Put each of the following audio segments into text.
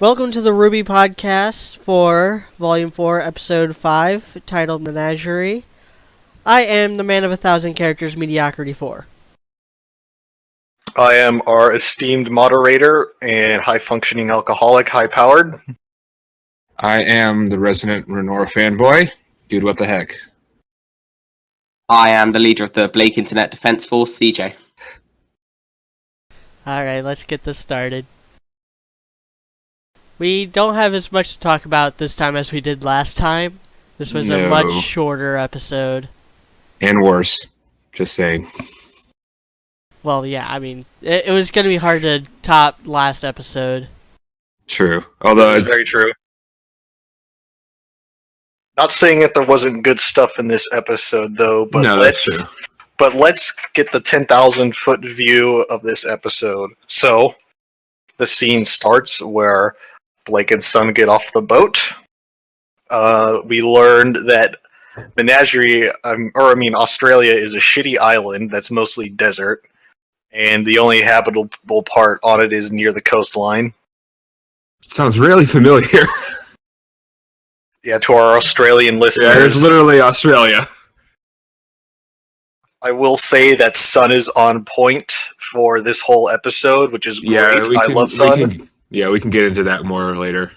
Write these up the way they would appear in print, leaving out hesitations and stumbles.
Welcome to the RWBY podcast for Volume 4, Episode 5, titled Menagerie. I am the man of 1,000 characters, Mediocrity 4. I am our esteemed moderator and high-functioning alcoholic, high-powered. I am the resident Renora fanboy, Dudewutheheck. I am the leader of the Blake Internet Defense Force, CJ. Alright, let's get this started. We don't have as much to talk about this time as we did last time. This was a much shorter episode. And worse. Just saying. Well, yeah, I mean, it was going to be hard to top last episode. True. Although This is very true. Not saying that there wasn't good stuff in this episode, though, but No, that's true. let's get the 10,000-foot view of this episode. So, the scene starts where Blake and Sun get off the boat. We learned that Australia is a shitty island that's mostly desert, and the only habitable part on it is near the coastline. Sounds really familiar. Yeah, to our Australian listeners. Yeah, it's literally Australia. I will say that Sun is on point for this whole episode, which is great. I love Sun. We can get into that more later.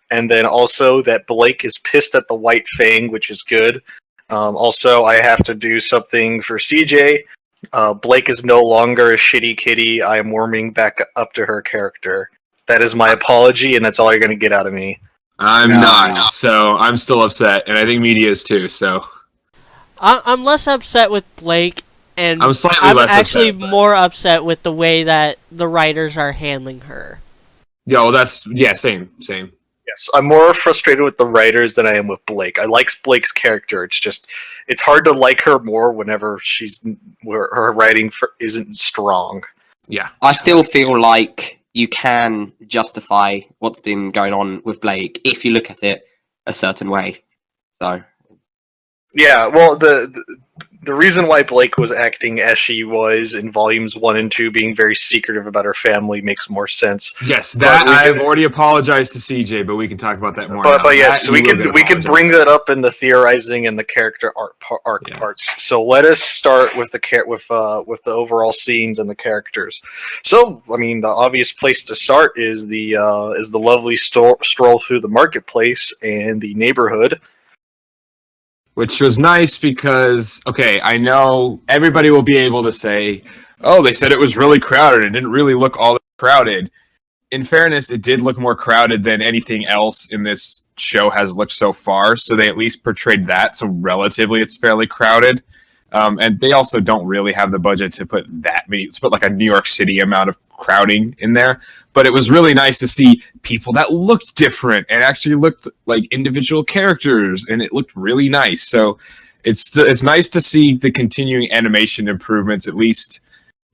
And then also that Blake is pissed at the White Fang, which is good. Also, I have to do something for CJ. Blake is no longer a shitty kitty. I am warming back up to her character. That is my apology, and that's all you're going to get out of me. I'm not, so I'm still upset, and I think media is too, so... I'm less upset with Blake, and I'm actually more upset with the way that the writers are handling her. Yeah, well, same. Yes, I'm more frustrated with the writers than I am with Blake. I like Blake's character. It's hard to like her more whenever her writing isn't strong. Yeah. I still feel like you can justify what's been going on with Blake if you look at it a certain way. So... Yeah, well, the reason why Blake was acting as she was in Volumes 1 and 2, being very secretive about her family, makes more sense. Yes, I've already apologized to CJ, but we can talk about that more. But yes, we could bring that up in the theorizing and the character arc parts. So let us start with the overall scenes and the characters. So, I mean, the obvious place to start is the lovely stroll through the marketplace and the neighborhood. Which was nice because, okay, I know everybody will be able to say, oh, they said it was really crowded. It didn't really look all that crowded. In fairness, it did look more crowded than anything else in this show has looked so far, so they at least portrayed that, so relatively it's fairly crowded. And they also don't really have the budget to put like a New York City amount of crowding in there. But it was really nice to see people that looked different and actually looked like individual characters, and it looked really nice. So it's nice to see the continuing animation improvements, at least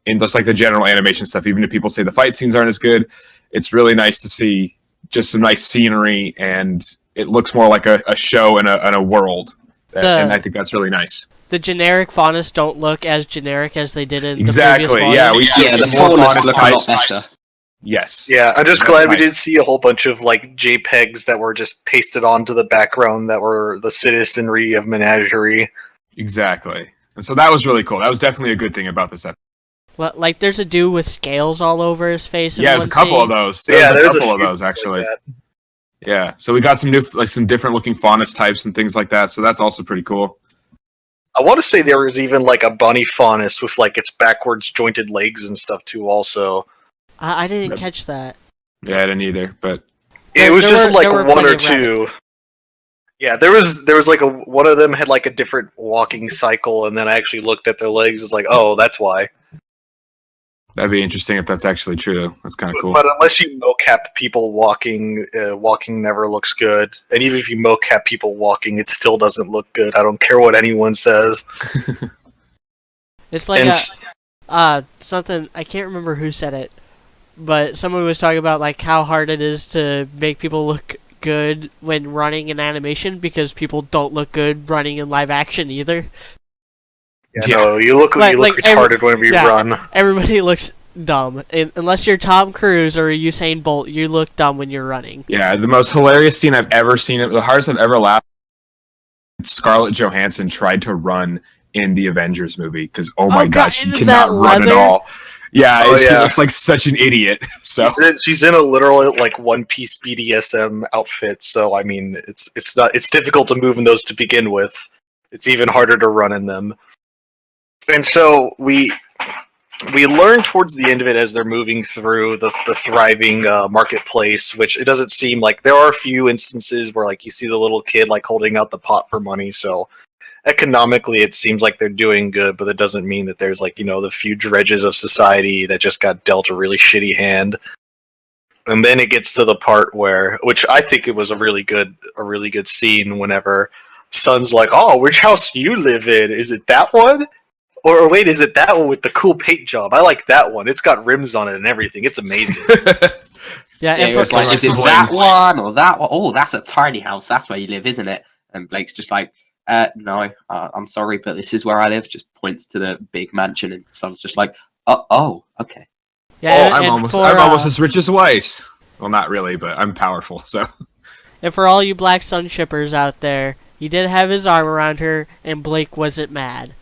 in just like the general animation stuff. Even if people say the fight scenes aren't as good, it's really nice to see just some nice scenery, and it looks more like a show and a world. And I think that's really nice. The generic faunas don't look as generic as they did in the previous Exactly, yeah. We see the more faunas look a types. lot better. Yes. Yeah, I'm just glad we didn't see a whole bunch of like JPEGs that were just pasted onto the background that were the citizenry of Menagerie. Exactly. And so that was really cool. That was definitely a good thing about this episode. Well, like, there's a dude with scales all over his face. Yeah, there's a couple of those. There's a couple of those, actually. Like yeah, so we got some different looking faunus types and things like that, so that's also pretty cool. I want to say there was even like a bunny faunus with like its backwards jointed legs and stuff too also. I didn't catch that. Yeah, I didn't either, but... It was just like one or two. Yeah, there was like one of them had like a different walking cycle, and then I actually looked at their legs. It's like, oh, that's why. That'd be interesting if that's actually true. That's kind of cool. But unless you mocap people walking, walking never looks good. And even if you mocap people walking, it still doesn't look good. I don't care what anyone says. It's like something, I can't remember who said it, but someone was talking about like how hard it is to make people look good when running in animation, because people don't look good running in live action either. Yeah, no, you look retarded whenever you run. Everybody looks dumb. Unless you're Tom Cruise or Usain Bolt, you look dumb when you're running. Yeah, the most hilarious scene I've ever seen, the hardest I've ever laughed, Scarlett Johansson tried to run in the Avengers movie, because, oh my god, she cannot run at all. Yeah, she looks like such an idiot. So she's in a literal like one-piece BDSM outfit. So I mean, it's difficult to move in those to begin with. It's even harder to run in them. And so we learn towards the end of it, as they're moving through the thriving marketplace, which it doesn't seem like there are a few instances where like you see the little kid like holding out the pot for money. So economically it seems like they're doing good, but it doesn't mean that there's like, the few dredges of society that just got dealt a really shitty hand. And then it gets to the part where, which I think it was a really good scene, whenever Sun's like, "Oh, which house do you live in? Is it that one? Or wait, is it that one with the cool paint job? I like that one. It's got rims on it and everything. It's amazing." Yeah, it was like, is it that one or that one? Oh, that's a tiny house. That's where you live, isn't it? And Blake's just like, no, I'm sorry, but this is where I live. Just points to the big mansion, and Sun's just like, oh, okay. Yeah, I'm almost as rich as Weiss. Well, not really, but I'm powerful, so. And for all you Black Sun shippers out there, he did have his arm around her, and Blake wasn't mad.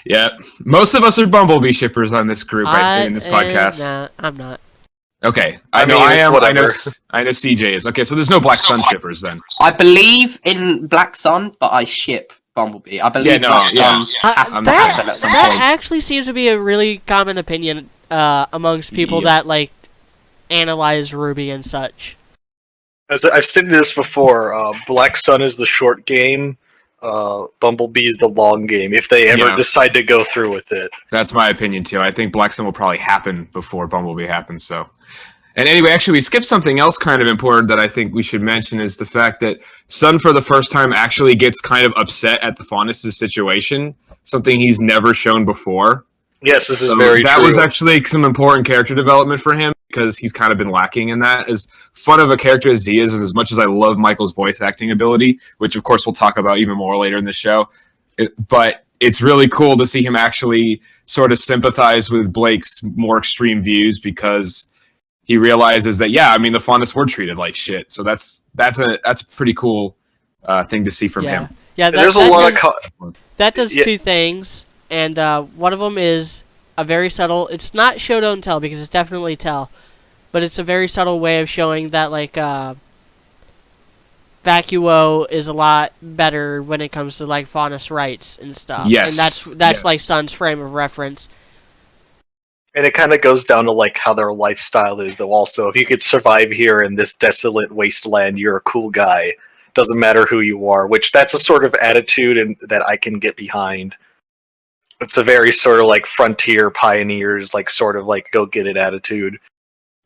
Yeah, most of us are Bumblebee shippers on this group in this podcast. Nah, I'm not. Okay, I know CJ is. Okay, so there's no Black Sun shippers then. I believe in Black Sun, but I ship Bumblebee. I believe Black Sun has to happen at some point. That actually seems to be a really common opinion amongst people that like analyze RWBY and such. As I've stated this before, Black Sun is the short game. Bumblebee's the long game, if they ever decide to go through with it. That's my opinion too. I think Black Sun will probably happen before Bumblebee happens. So, and anyway, actually, we skipped something else kind of important that I think we should mention, is the fact that Sun, for the first time, actually gets kind of upset at the Faunus' situation, something he's never shown before. Yes, this is very true. That was actually some important character development for him, because he's kind of been lacking in that. As fun of a character as he is, and as much as I love Michael's voice acting ability, which of course we'll talk about even more later in the show, but it's really cool to see him actually sort of sympathize with Blake's more extreme views, because he realizes that, the Faunus were treated like shit. So that's a pretty cool thing to see from him. Yeah, that does two things. And one of them is a very subtle, it's not show don't tell, because it's definitely tell, but it's a very subtle way of showing that like Vacuo is a lot better when it comes to like Faunus rights and stuff. Yes. And that's like Sun's frame of reference. And it kind of goes down to like how their lifestyle is, though. Also, if you could survive here in this desolate wasteland, you're a cool guy. Doesn't matter who you are, which that's a sort of attitude that I can get behind. It's a very sort of like frontier pioneers, like sort of like go get it attitude.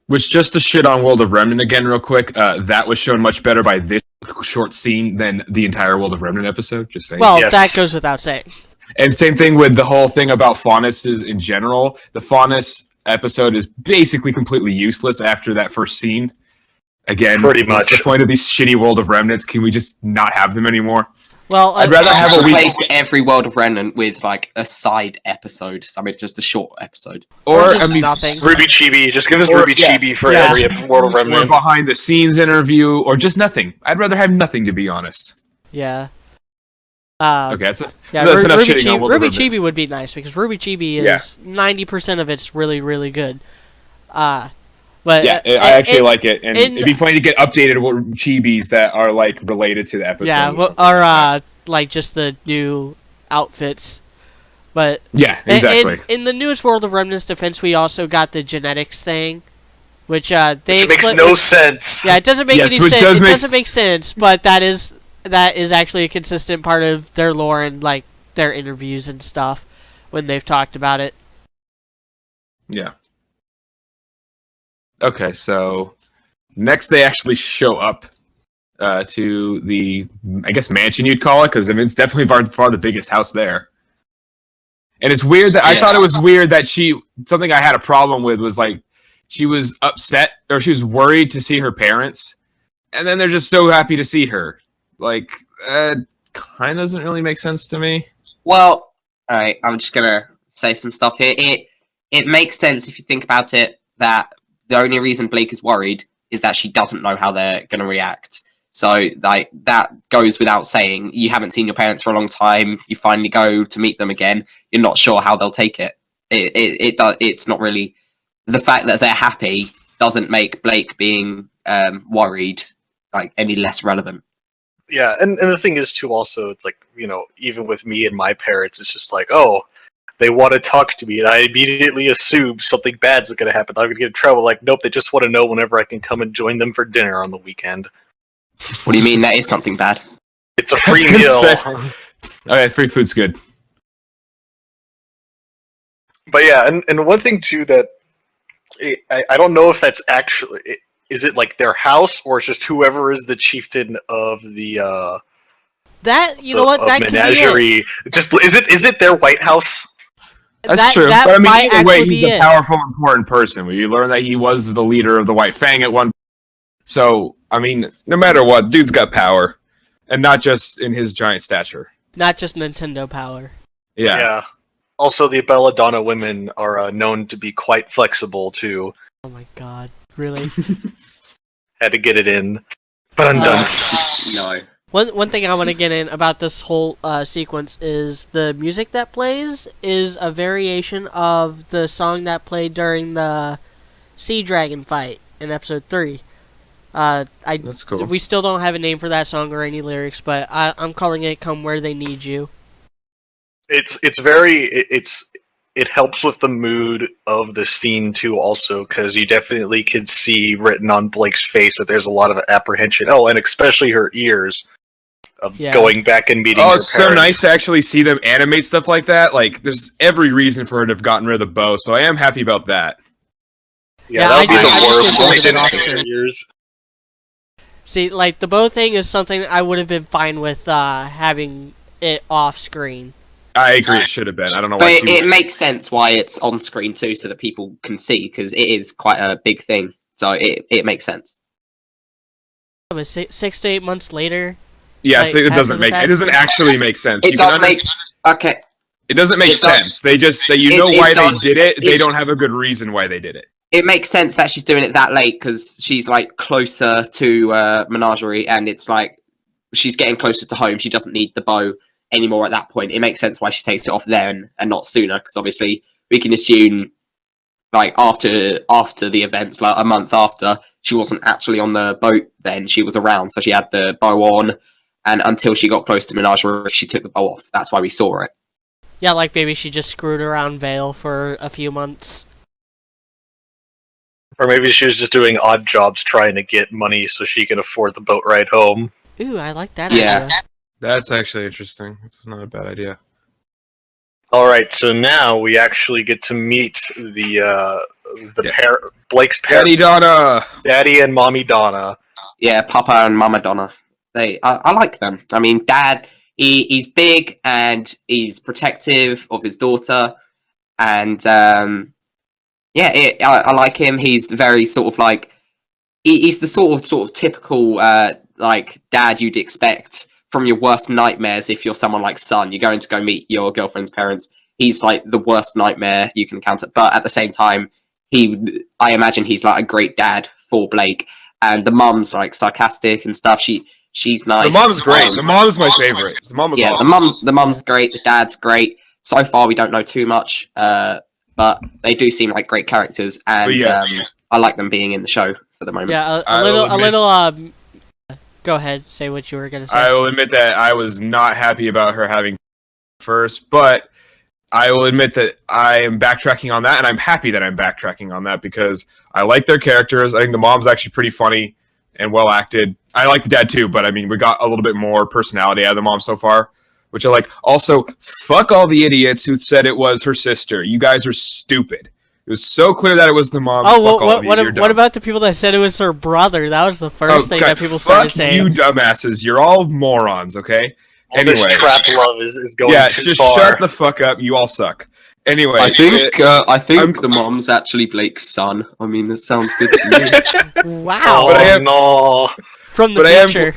Which, just to shit on World of Remnant again real quick, that was shown much better by this short scene than the entire World of Remnant episode. Just saying. Well, that goes without saying. And same thing with the whole thing about Faunuses in general. The Faunus episode is basically completely useless after that first scene. Again, pretty much. What's the point of these shitty World of Remnants? Can we just not have them anymore? Well, I'd rather have replace every World of Remnant with like a side episode. I mean, just a short episode, or nothing. RWBY Chibi, just give us RWBY Chibi for every World of Remnant. Or behind the scenes interview, or just nothing. I'd rather have nothing, to be honest. Yeah. Okay, that's enough shitting on RWBY Chibi would be nice, because RWBY Chibi is 90% of it's really, really good. But I actually like it, and it'd be funny to get updated chibis that are like related to the episode. Yeah, or like just the new outfits. But yeah, exactly. In the newest World of Remnant's defense, we also got the genetics thing, which makes no sense. Yeah, it doesn't make any sense. It doesn't make sense, but that is actually a consistent part of their lore and like their interviews and stuff when they've talked about it. Yeah. Okay, so next they actually show up to the, I guess, mansion you'd call it, because I mean, it's definitely far the biggest house there. And it's weird that I thought it was weird that something I had a problem with was like she was upset, or she was worried to see her parents, and then they're just so happy to see her. Like, kind of doesn't really make sense to me. Well, all right, I'm just gonna say some stuff here. it makes sense if you think about it, that the only reason Blake is worried is that she doesn't know how they're going to react. So, like, that goes without saying. You haven't seen your parents for a long time. You finally go to meet them again. You're not sure how they'll take it. It's not really... The fact that they're happy doesn't make Blake being worried like any less relevant. Yeah, and the thing is, too, also, it's like, you know, even with me and my parents, it's just like, oh, they want to talk to me, and I immediately assume something bad's going to happen. I'm going to get in trouble. Like, nope, they just want to know whenever I can come and join them for dinner on the weekend. What do you mean that is something bad? It's a free meal. Okay, free food's good. But yeah, and one thing, too, that I don't know if that's actually... Is it like their house, or it's just whoever is the chieftain of the that you know what that menagerie? Just is it their White House? That's true. But I mean, either way, he's a powerful, important person. We learn that he was the leader of the White Fang at one. So I mean, no matter what, dude's got power, and not just in his giant stature. Not just Nintendo power. Yeah. Yeah. Also, the Belladonna women are known to be quite flexible too. Oh my god. Really? Had to get it in. But undone. No. One thing I want to get in about this whole sequence is the music that plays is a variation of the song that played during the Sea Dragon fight in episode 3. That's cool. We still don't have a name for that song or any lyrics, but I'm calling it "Come Where They Need You." It helps with the mood of the scene too, also, because you definitely could see written on Blake's face that there's a lot of apprehension. Oh, and especially her ears of going back and meeting. Oh, it's so nice to actually see them animate stuff like that. Like, there's every reason for her to have gotten rid of the bow, so I am happy about that. Yeah, that would be the worst. They didn't ears. See, like the bow thing is something I would have been fine with having it off screen. I agree, it should have been. I don't know why. But it makes sense why it's on screen too, so that people can see, because it is quite a big thing. So it makes sense. 6 to 8 months later. Yeah, like, so it doesn't actually make sense. It doesn't make okay. It doesn't make sense. They know why they did it. They don't have a good reason why they did it. It makes sense that she's doing it that late because she's like closer to Menagerie, and it's like she's getting closer to home. She doesn't need the bow anymore at that point. It makes sense why she takes it off then and not sooner, because obviously we can assume like after the events, like a month after, she wasn't actually on the boat then. She was around, so she had the bow on, and until she got close to Menagerie, she took the bow off. That's why we saw it. Yeah, like maybe she just screwed around Vale for a few months. Or maybe she was just doing odd jobs trying to get money so she can afford the boat ride home. Ooh, I like that idea. That's actually interesting. That's not a bad idea. Alright, so now we actually get to meet Blake's parents. Daddy Donna! Daddy and Mommy Donna. Yeah, Papa and Mama Donna. I like them. I mean, Dad, he's big and he's protective of his daughter, and I like him. He's very sort of like he's the sort of typical like dad you'd expect from your worst nightmares. If you're someone like Son, you're going to go meet your girlfriend's parents. He's like the worst nightmare you can encounter, but at the same time, I imagine he's like a great dad for Blake. And the mum's like sarcastic and stuff. She's nice. The mom's great. The mom's my favorite. The mom was awesome. The mum's great. The dad's great. So far, we don't know too much, but they do seem like great characters, and I like them being in the show for the moment. Yeah, a little. Go ahead, say what you were gonna say. I will admit that I was not happy about her having first, but I will admit that I am backtracking on that, and I'm happy that I'm backtracking on that because I like their characters. I think the mom's actually pretty funny and well acted. I like the dad too, but I mean, we got a little bit more personality out of the mom so far, which I like. Also, fuck all the idiots who said it was her sister. You guys are stupid. It was so clear that it was the mom. Oh, what about the people that said it was her brother? That was the first thing that people started saying. You dumbasses. You're all morons, okay? Anyway. This trap love is going too far. Yeah, just shut the fuck up. You all suck. Anyway. I think the mom's actually Blake's son. I mean, that sounds good to me. Wow. No. From the future.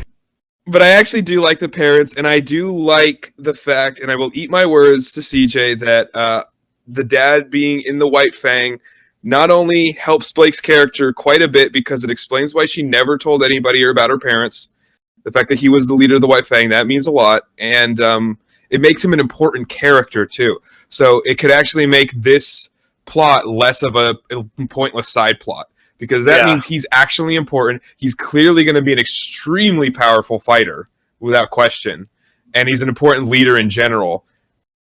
But I actually do like the parents, and I do like the fact, and I will eat my words to CJ, that the dad being in the White Fang not only helps Blake's character quite a bit because it explains why she never told anybody about her parents. The fact that he was the leader of the White Fang, that means a lot. And it makes him an important character, too. So it could actually make this plot less of a pointless side plot. Because that means he's actually important. He's clearly going to be an extremely powerful fighter, without question. And he's an important leader in general.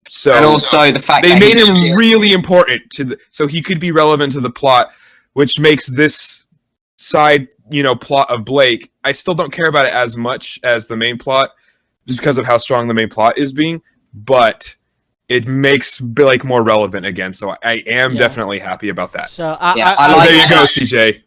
So, and also the fact they that made him really important so he could be relevant to the plot, which makes this side, plot of Blake. I still don't care about it as much as the main plot, just because of how strong the main plot is being. But it makes Blake more relevant again. So I am definitely happy about that. So I like there you go, CJ.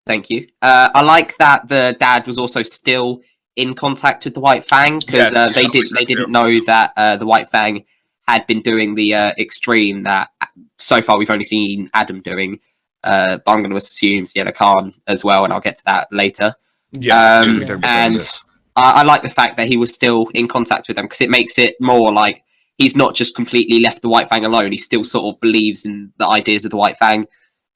Thank you. I like that the dad was also still in contact with the White Fang, because they didn't know that the White Fang had been doing the extreme that so far we've only seen Adam doing, but I'm going to assume Sienna Khan as well, and I'll get to that later. And I like the fact that he was still in contact with them, because it makes it more like he's not just completely left the White Fang alone. He still sort of believes in the ideas of the White Fang,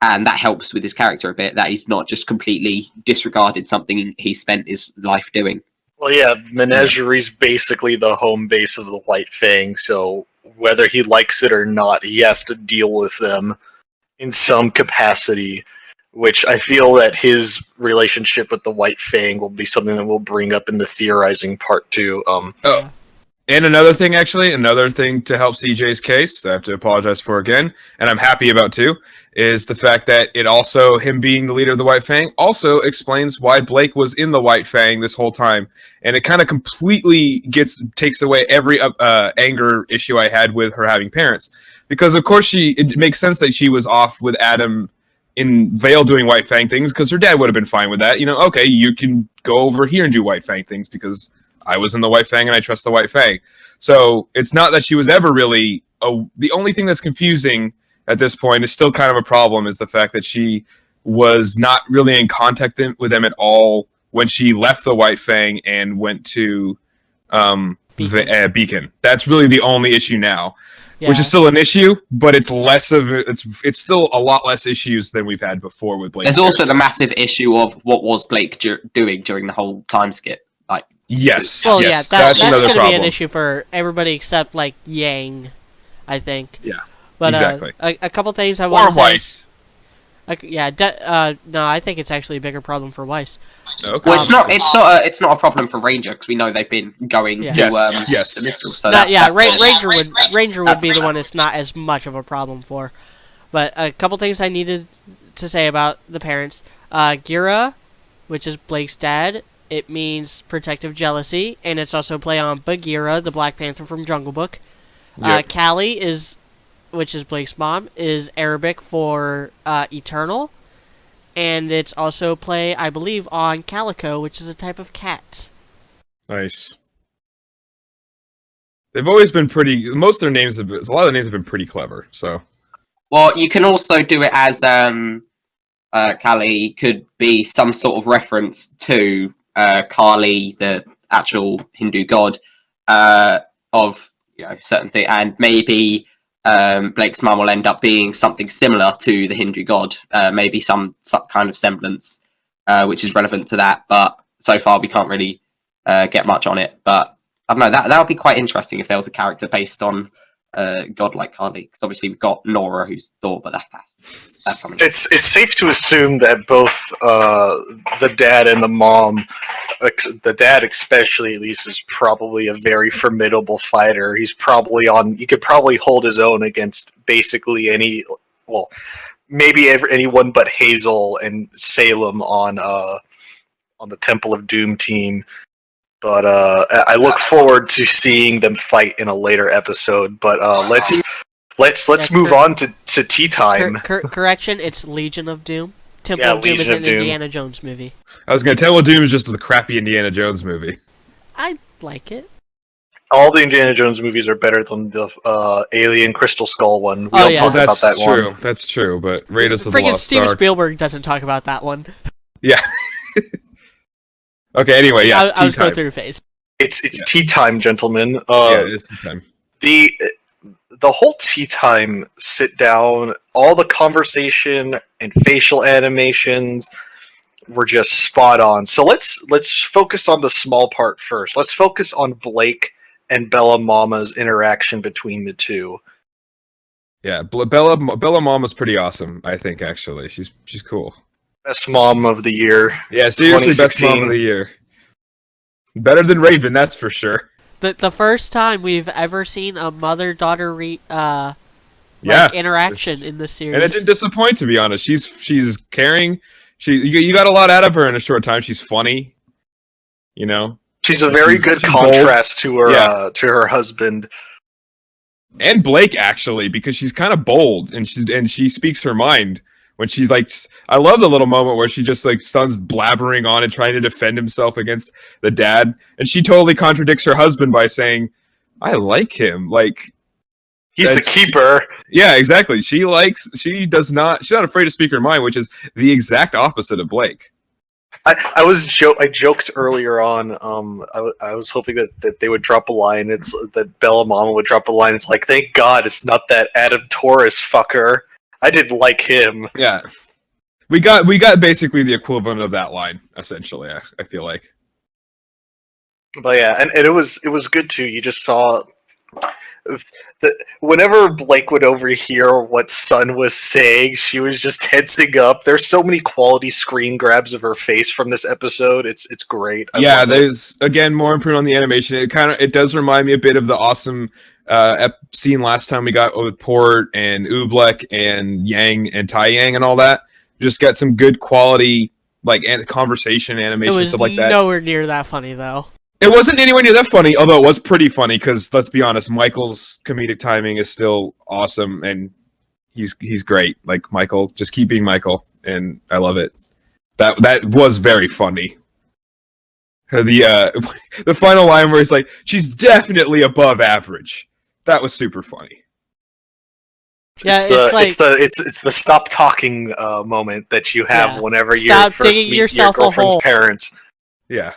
and that helps with his character a bit, that he's not just completely disregarded something he spent his life doing. Well, yeah, Menagerie's basically the home base of the White Fang, so whether he likes it or not, he has to deal with them in some capacity, which I feel that his relationship with the White Fang will be something that we'll bring up in the theorizing part too. And another thing to help CJ's case, I have to apologize for again, and I'm happy about too, is the fact that it also, him being the leader of the White Fang, also explains why Blake was in the White Fang this whole time. And it kind of completely takes away every anger issue I had with her having parents. Because, of course, it makes sense that she was off with Adam in Vale doing White Fang things, because her dad would have been fine with that. Okay, you can go over here and do White Fang things, because I was in the White Fang and I trust the White Fang. So it's not that she was ever really... the only thing that's confusing at this point is still kind of a problem, is the fact that she was not really in contact with them at all when she left the White Fang and went to Beacon. That's really the only issue now, which is still an issue, but it's it's still a lot less issues than we've had before with Blake. There's also the massive issue of what was Blake doing during the whole time skip. Yes. Well, yes, that's going to be an issue for everybody except Yang, I think. Yeah. But exactly. A couple things I want to say. Weiss. No, I think it's actually a bigger problem for Weiss. Okay. Well, it's not a problem for Ranger, because we know they've been going to the Mistral. So Ranger would be the one it's not as much of a problem for. But a couple things I needed to say about the parents. Gira, which is Blake's dad, it means protective jealousy, and it's also play on Bagheera, the Black Panther from Jungle Book. Yep. Callie which is Blake's mom, is Arabic for eternal, and it's also play, I believe, on calico, which is a type of cat. Nice. They've always been pretty... a lot of the names have been pretty clever, so... Well, you can also do it as... Kali could be some sort of reference to Kali, the actual Hindu god, of certain thing, and maybe Blake's mum will end up being something similar to the Hindu god, maybe some kind of semblance, which is relevant to that. But so far, we can't really get much on it. But I don't know. That would be quite interesting if there was a character based on god like Kali, because obviously we've got Nora, who's Thor, but that's something. It's safe to assume that both the dad and the mom, the dad especially at least, is probably a very formidable fighter. He could probably hold his own against basically maybe anyone but Hazel and Salem on the Temple of Doom team. But I look forward to seeing them fight in a later episode. But let's move on to tea time. Correction, it's Legion of Doom. Temple of Doom is an Indiana Jones movie. I was going to Temple of Doom is just the crappy Indiana Jones movie. I like it. All the Indiana Jones movies are better than the Alien Crystal Skull one. We don't talk about that one. That's true, but Raiders of the Friggin' Lost Steven Ark. Spielberg doesn't talk about that one. Yeah. Okay, anyway, yeah, I was going through a phase. It's tea time, gentlemen. Yeah, it is tea time. the whole tea time sit down, all the conversation and facial animations were just spot on. So let's focus on the small part first. Let's focus on Blake and Bella Mama's interaction between the two. Yeah, Bella Mama's pretty awesome, I think, actually. She's cool. Best mom of the year. Yeah, seriously, best mom of the year. Better than Raven, that's for sure. The first time we've ever seen a mother-daughter interaction in the series. And it didn't disappoint, to be honest. She's caring. You got a lot out of her in a short time. She's funny, you know. She's a very good contrast to her husband. And Blake, actually, because she's kind of bold and she speaks her mind when she's like. I love the little moment where she just like Sun's blabbering on and trying to defend himself against the dad, and she totally contradicts her husband by saying, "I like him." Like he's a keeper. Yeah, exactly. She's not afraid to speak her mind, which is the exact opposite of Blake. I joked earlier on. I was hoping that they would drop a line. It's that Bella Mama would drop a line. It's like, thank God it's not that Adam Taurus fucker. I didn't like him. Yeah, we got basically the equivalent of that line, essentially. I feel like. But yeah, and it was good too. You just saw whenever Blake would overhear what Sun was saying, she was just tensing up. There's so many quality screen grabs of her face from this episode. It's great. There's again more improvement on the animation. It does remind me a bit of the awesome scene last time we got with Port and Oobleck and Yang and Tai Yang and all that. Just got some good quality conversation animation, stuff like that. It was nowhere near that funny though. It wasn't anywhere near that funny, although it was pretty funny because, let's be honest, Michael's comedic timing is still awesome, and he's great. Like, Michael, just keep being Michael, and I love it. That was very funny. The final line where he's like, she's definitely above average. That was super funny. It's the stop talking moment that you have whenever you first meet your girlfriend's parents. Yeah.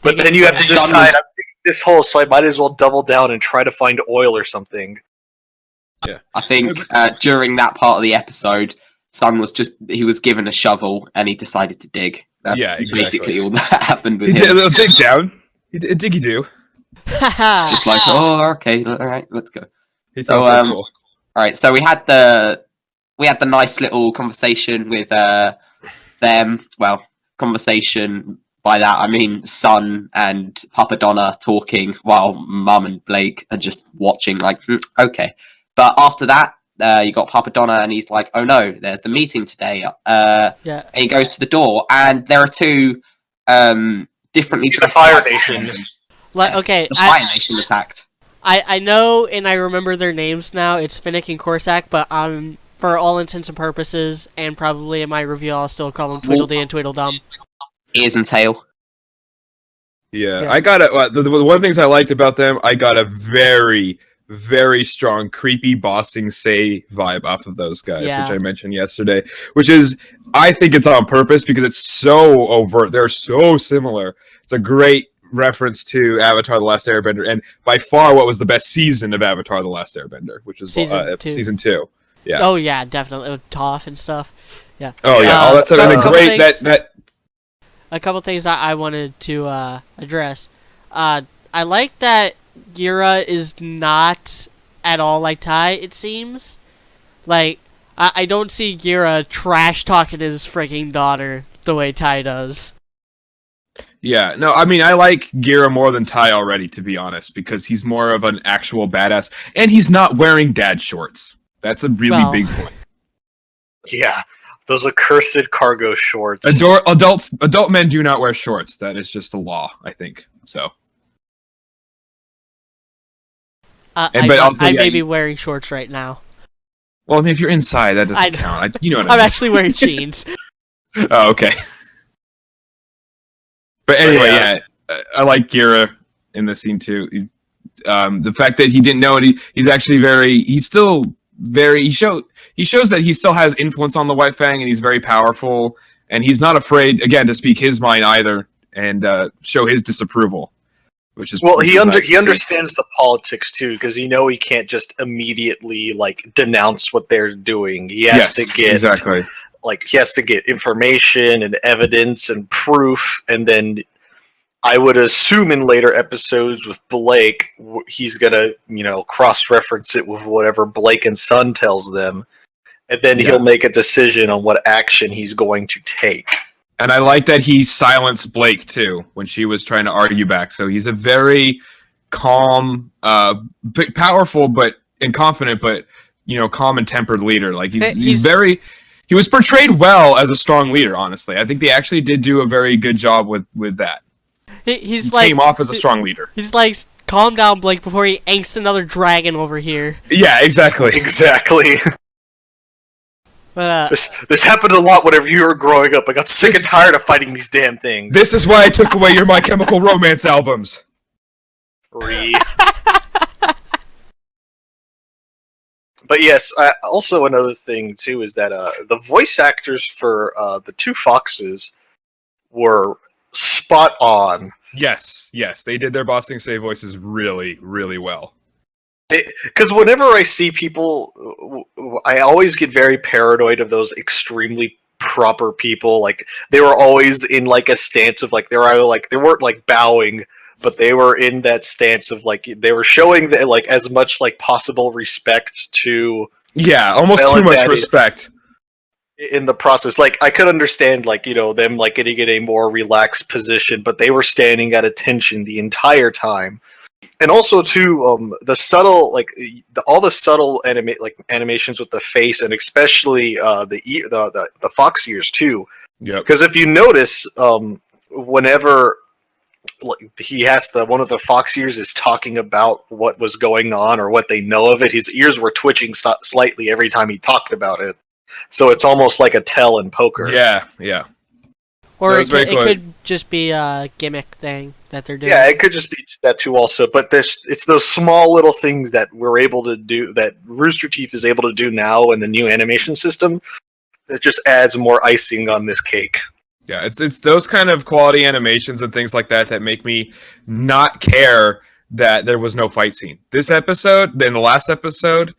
But then you have to decide, I'm digging this hole, so I might as well double down and try to find oil or something. Yeah. I think during that part of the episode, Sun was given a shovel and he decided to dig. That's basically all that happened with him. He did a little dig down. He did a diggy do. It's just like, oh, okay, all right, let's go. Cool. All right, so we had the nice little conversation with them. Well, conversation. By that, I mean Sun and Papa Donna talking while Mum and Blake are just watching, like, okay. But after that, you got Papa Donna, and he's like, oh no, there's the meeting today. And he goes to the door, and there are two differently dressed Fire Nations. Okay, the Fire Nation attacked. I know, and I remember their names now. It's Finnick and Corsac, but for all intents and purposes, and probably in my review, I'll still call them Tweedledee and Tweedledum. Ears and tail. Yeah. I got one of the things I liked about them, I got a very, very strong creepy bossing say vibe off of those guys, which I mentioned yesterday. Which is, I think it's on purpose because it's so overt. They're so similar. It's a great reference to Avatar: The Last Airbender, and by far what was the best season of Avatar: The Last Airbender, which was season 2. Yeah. Oh yeah, definitely with Toph and stuff. Yeah. Oh yeah, all that stuff. And great that. A couple things I wanted to address. I like that Gira is not at all like Tai, it seems. Like, I don't see Gira trash-talking his freaking daughter the way Tai does. Yeah, no, I mean, I like Gira more than Tai already, to be honest, because he's more of an actual badass, and he's not wearing dad shorts. That's a really big point. Yeah. Those accursed cargo shorts. Adult men do not wear shorts. That is just a law, I think. So. I may be wearing shorts right now. Well, I mean, if you're inside, that doesn't count. You know what I mean. I'm actually wearing jeans. Oh, okay. But anyway, I like Gira in the scene too. The fact that he didn't know it, he's actually he shows that he still has influence on the White Fang, and he's very powerful, and he's not afraid, again, to speak his mind either, and show his disapproval. which is he nice understands the politics too, because he can't just immediately like denounce what they're doing. He has to get exactly. he has to get information and evidence and proof, and then I would assume in later episodes with Blake, he's gonna cross-reference it with whatever Blake and Son tells them, and then he'll make a decision on what action he's going to take. And I like that he silenced Blake too when she was trying to argue back. So he's a very calm, powerful, and confident, but calm and tempered leader. Like he's very. He was portrayed well as a strong leader. Honestly, I think they actually did do a very good job with that. He came off as a strong leader. He's like, calm down, Blake, before he angst another dragon over here. Yeah, exactly. Exactly. But, this happened a lot whenever you were growing up. I got sick and tired of fighting these damn things. This is why I took away your My Chemical Romance albums. But yes, also another thing too is that the voice actors for the two foxes were spot on. Yes, they did their Ba Sing Se voices really, really well. Because whenever I see people, I always get very paranoid of those extremely proper people. Like they were always in like a stance of like they're either like they weren't like bowing, but they were in that stance of like they were showing that like as much like possible respect to almost too much respect in the process. Like I could understand like them like getting in a more relaxed position, but they were standing at attention the entire time. And also too, the subtle all the subtle animations with the face, and especially the fox ears too. Yeah. Because if you notice, whenever he has one of the fox ears is talking about what was going on or what they know of it, his ears were twitching slightly every time he talked about it. So it's almost like a tell in poker. Yeah. Or it could just be a gimmick thing that they're doing. Yeah, it could just be that too also. But it's those small little things that we're able to do, that Rooster Teeth is able to do now in the new animation system, that just adds more icing on this cake. Yeah, it's those kind of quality animations and things like that make me not care that there was no fight scene. This episode, in the last episode,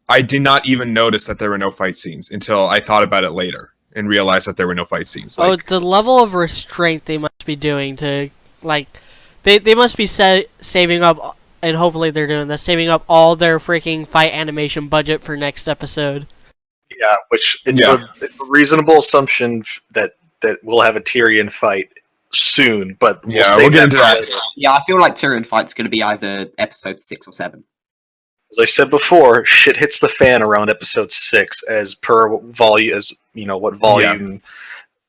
I did not even notice that there were no fight scenes until I thought about it later and realized that there were no fight scenes. The level of restraint they must be doing to, like, they must be saving up, and hopefully they're doing this, saving up all their freaking fight animation budget for next episode. Yeah, which it's a reasonable assumption that we'll have a Tyrion fight soon, but we'll get into that. Yeah, I feel like Tyrion fight's going to be either episode 6 or 7. As I said before, shit hits the fan around episode 6, as per volume, as what volume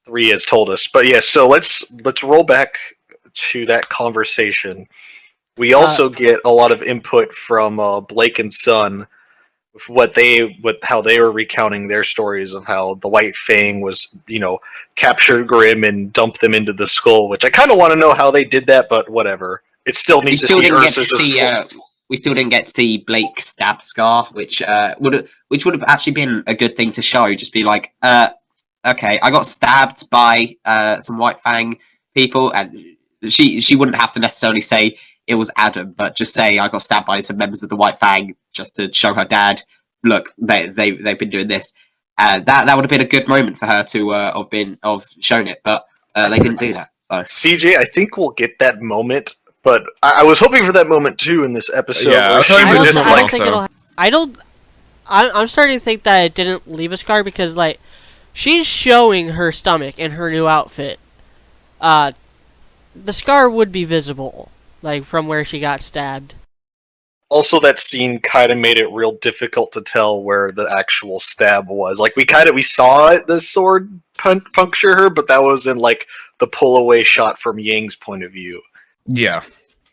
3 has told us. But yeah, so let's roll back to that conversation. We also get a lot of input from Blake and Son with how they were recounting their stories of how the White Fang was, captured Grimm and dumped them into the skull. Which I kind of want to know how they did that, but whatever. It still needs to see Ursa's. We still didn't get to see Blake's stab scar, which would have actually been a good thing to show. Just be like, okay, I got stabbed by some White Fang people, and she wouldn't have to necessarily say it was Adam, but just say I got stabbed by some members of the White Fang, just to show her dad, look, they've been doing this. That would have been a good moment for her to have shown it, but they didn't do that. So CJ, I think we'll get that moment. But I was hoping for that moment too in this episode. Yeah, I'm starting to think that it didn't leave a scar because, like, she's showing her stomach in her new outfit. The scar would be visible, like, from where she got stabbed. Also, that scene kind of made it real difficult to tell where the actual stab was. Like, we saw the sword puncture her, but that was in, like, the pull-away shot from Yang's point of view. Yeah.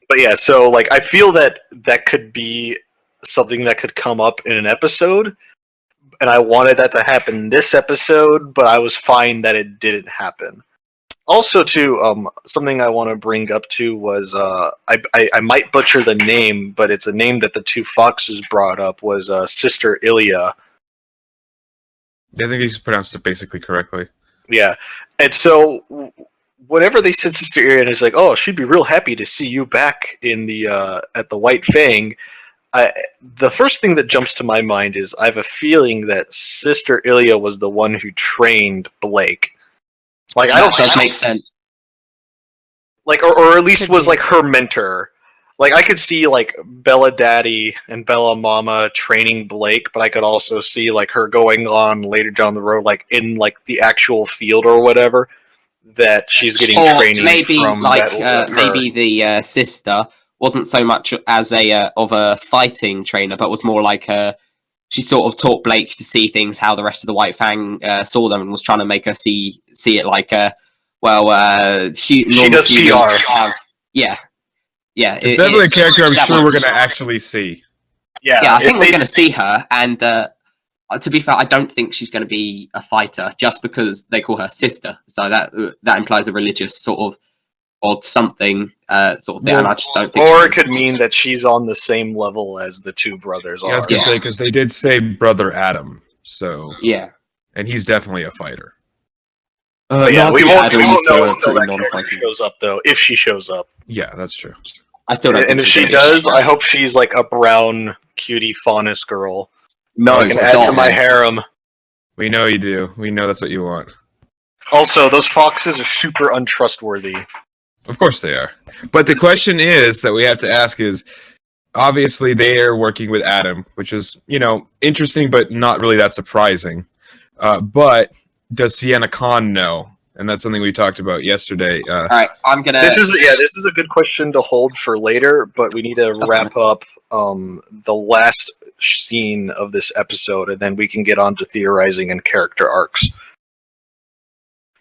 But yeah, so like I feel that could be something that could come up in an episode, and I wanted that to happen this episode, but I was fine that it didn't happen. Also, too, something I want to bring up too was I might butcher the name, but it's a name that the two foxes brought up was Sister Ilya. I think he's pronounced it basically correctly. Yeah, and so whenever they send Sister Irian, it's like, oh, she'd be real happy to see you back in the at the White Fang. The first thing that jumps to my mind is I have a feeling that Sister Ilya was the one who trained Blake. Like, that does make sense. Like, or at least was like her mentor. Like, I could see like Bella Daddy and Bella Mama training Blake, but I could also see like her going on later down the road, like in like the actual field or whatever, that she's getting training maybe from. Maybe the sister wasn't so much as of a fighting trainer, but was more like she sort of taught Blake to see things how the rest of the White Fang saw them, and was trying to make her see it like she does PR. It's definitely a character I'm sure we're going to actually see. Yeah, I think we're going to see her, and to be fair, I don't think she's going to be a fighter, just because they call her sister, so that implies a religious sort of odd something sort of thing, and I just don't think. Or it could mean that she's on the same level as the two brothers are. I was going to say, because they did say Brother Adam, so... Yeah. And he's definitely a fighter. We won't know until that character shows up, though, if she shows up. Yeah, that's true. I still don't. And if she does, I hope she's like a brown cutie faunus girl. No, I can add to my harem. We know you do. We know that's what you want. Also, those foxes are super untrustworthy. Of course they are. But the question is that we have to ask is, obviously they are working with Adam, which is, interesting, but not really that surprising. But does Sienna Khan know? And that's something we talked about yesterday. All right, I'm gonna. This is a good question to hold for later, but we need to wrap up the last scene of this episode, and then we can get on to theorizing and character arcs.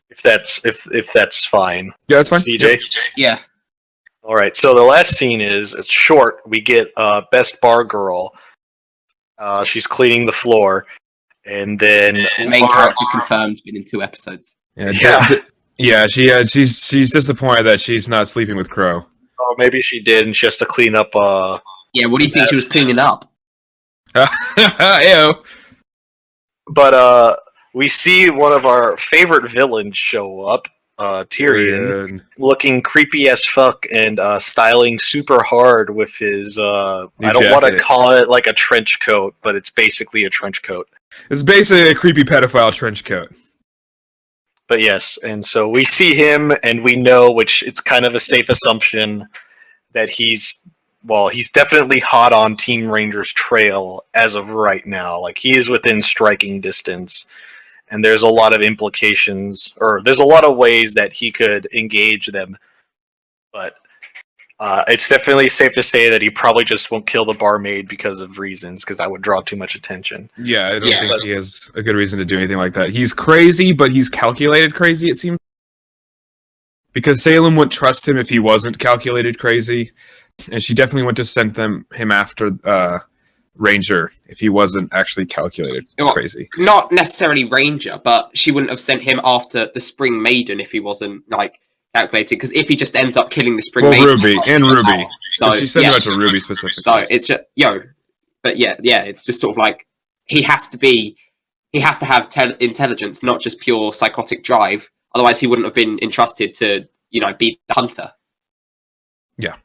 If that's fine. Yeah, that's fine. CJ. Yeah. All right. So the last scene it's short. We get best bar girl. She's cleaning the floor, and then the main character confirmed been in 2 episodes. Yeah, she's disappointed that she's not sleeping with Crow. Oh, maybe she did, and she has to clean up. Yeah, what do you think she was cleaning up? Ew. But we see one of our favorite villains show up, Tyrion, looking creepy as fuck and styling super hard with his. I don't want to call it like a trench coat, but it's basically a trench coat. It's basically a creepy pedophile trench coat. But yes, and so we see him, and we know, which it's kind of a safe assumption, that he's definitely hot on Team Ranger's trail as of right now. Like, he is within striking distance, and there's a lot of implications, or there's a lot of ways that he could engage them. But it's definitely safe to say that he probably just won't kill the barmaid because of reasons, because that would draw too much attention. Yeah, I don't think he has a good reason to do anything like that. He's crazy, but he's calculated crazy, it seems. Because Salem wouldn't trust him if he wasn't calculated crazy, and she definitely wouldn't have sent him after Ranger if he wasn't actually calculated crazy. Not necessarily Ranger, but she wouldn't have sent him after the Spring Maiden if he wasn't, like, calculated, because if he just ends up killing the Spring Maiden... Ruby. So she sent him out to Ruby specifically. So it's just, but it's just sort of like, he has to have intelligence, not just pure psychotic drive, otherwise he wouldn't have been entrusted to, be the hunter. Yeah.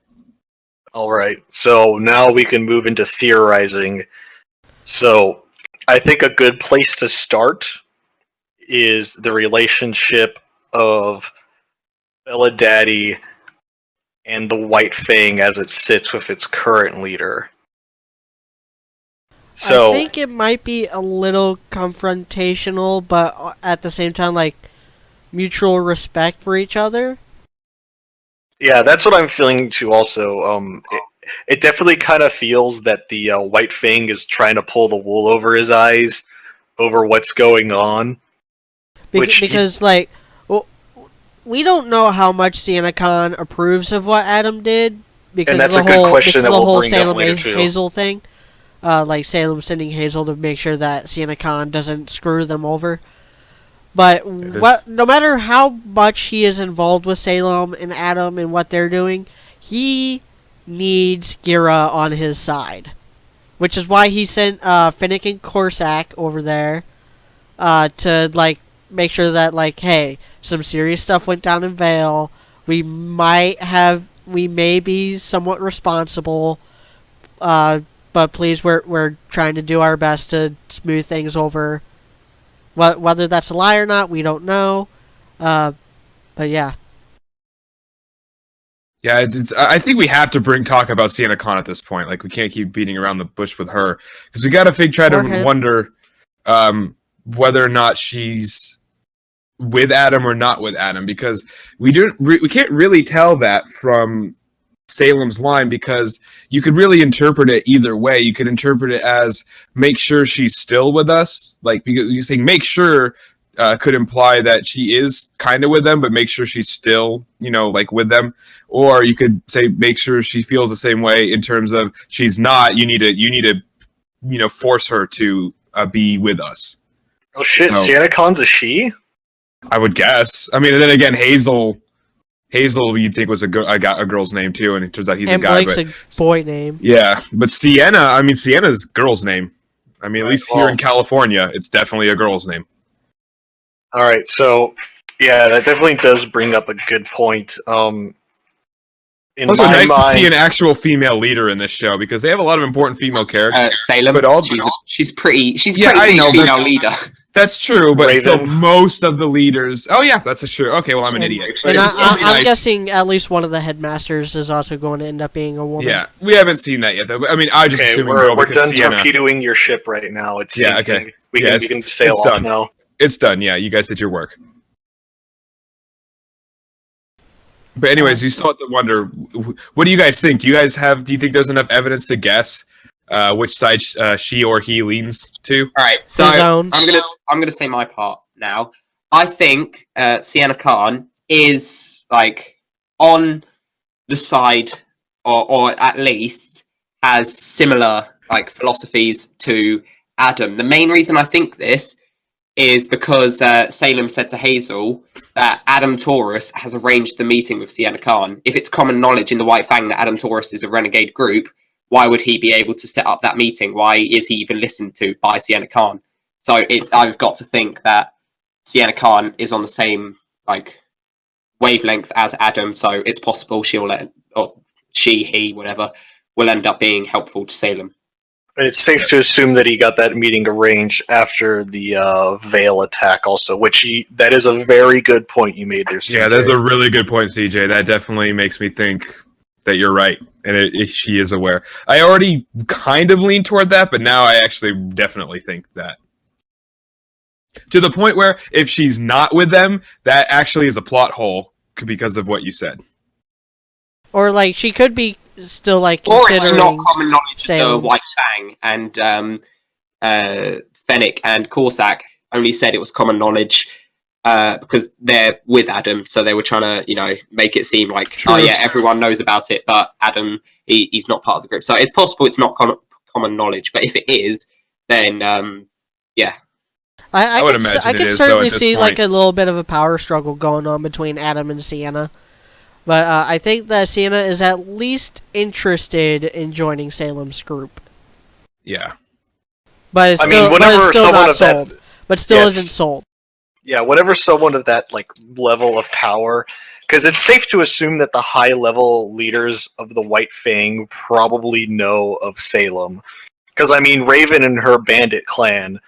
Alright, so now we can move into theorizing. So, I think a good place to start is the relationship of Bella Daddy and the White Fang as it sits with its current leader. So I think it might be a little confrontational, but at the same time, like, mutual respect for each other. Yeah, that's what I'm feeling too also. It definitely kind of feels that the White Fang is trying to pull the wool over his eyes over what's going on. Because we don't know how much Sienna Khan approves of what Adam did, because and that's of the a good whole, question that the we'll whole bring Salem up later too. Hazel thing. Like Salem sending Hazel to make sure that Sienna Khan doesn't screw them over. But no matter how much he is involved with Salem and Adam and what they're doing, he needs Gira on his side. Which is why he sent Finnick and Corsac over there to, like, make sure that, like, hey, some serious stuff went down in Vale. We may be somewhat responsible, but please, we're trying to do our best to smooth things over. Whether that's a lie or not, we don't know. But yeah. Yeah, I think we have to talk about Sienna Khan at this point. Like, we can't keep beating around the bush with her, because we got to try to wonder whether or not she's with Adam or not with Adam, because we can't really tell that from Salem's line, because you could really interpret it either way. You could interpret it as make sure she's still with us, like, because you saying make sure could imply that she is kind of with them, but make sure she's still, like, with them. Or you could say make sure she feels the same way in terms of she's not. You need to force her to be with us. Oh shit! So, Sienna Khan's a she? I would guess. I mean, and then again, Hazel, you'd think was a girl's name too, and it turns out he's a guy. Blake's a boy name. Yeah, but Sienna's girl's name. I mean, at least here in California, it's definitely a girl's name. All right, so yeah, that definitely does bring up a good point. It's also nice to see an actual female leader in this show, because they have a lot of important female characters. Salem, but she's pretty female leader. That's true, but so most of the leaders. Oh yeah, that's true. Okay, well, I'm an idiot. And I'm guessing at least one of the headmasters is also going to end up being a woman. Yeah, we haven't seen that yet, though. I mean, I just assuming girl we're because done Sienna. Torpedoing your ship right now. It's sinking. Okay. We can sail off done. now. It's done. Yeah, you guys did your work. But anyways, you still have to wonder. What do you guys think? Do you think there's enough evidence to guess which side she or he leans to? All right, so I'm gonna say my part now. I think Sienna Khan is like on the side, or at least has similar like philosophies to Adam. The main reason I think this is because Salem said to Hazel that Adam Taurus has arranged the meeting with Sienna Khan. If it's common knowledge in the White Fang that Adam Taurus is a renegade group, why would he be able to set up that meeting? Why is he even listened to by Sienna Khan? So I've got to think that Sienna Khan is on the same like wavelength as Adam, so it's possible he, whatever, will end up being helpful to Salem. And it's safe to assume that he got that meeting arranged after the Vale attack also, that is a very good point you made there, CJ. Yeah, that's a really good point, CJ. That definitely makes me think that you're right, and she is aware. I already kind of leaned toward that, but now I actually definitely think that. To the point where if she's not with them, that actually is a plot hole because of what you said. Or like she could be still like considering. Or it's not common knowledge that White Fang and Fennec and Corsac only said it was common knowledge because they're with Adam, so they were trying to make it seem like everyone knows about it, but Adam he's not part of the group. So it's possible it's not common knowledge, but if it is, then yeah. I could certainly see like a little bit of a power struggle going on between Adam and Sienna. But I think that Sienna is at least interested in joining Salem's group. Yeah. But it's still, not sold. But still isn't sold. Yeah, whenever someone of that like level of power, because it's safe to assume that the high-level leaders of the White Fang probably know of Salem. Because, I mean, Raven and her bandit clan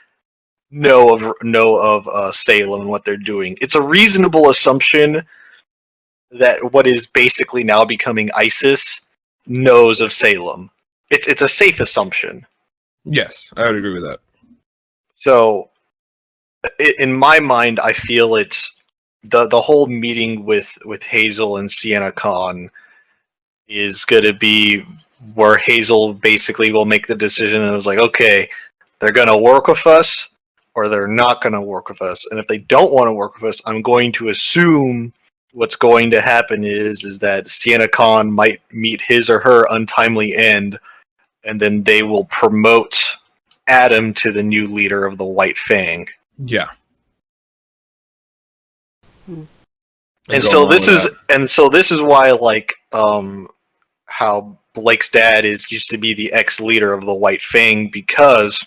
know of Salem and what they're doing. It's a reasonable assumption that what is basically now becoming ISIS knows of Salem. It's a safe assumption. Yes, I would agree with that. So, in my mind, I feel it's the whole meeting with Hazel and Sienna Khan is going to be where Hazel basically will make the decision and it was like, okay, they're going to work with us or they're not going to work with us. And if they don't want to work with us, I'm going to assume what's going to happen is that Sienna Khan might meet his or her untimely end, and then they will promote Adam to the new leader of the White Fang. Yeah. And so this is why, like, how Blake's dad used to be the ex-leader of the White Fang, because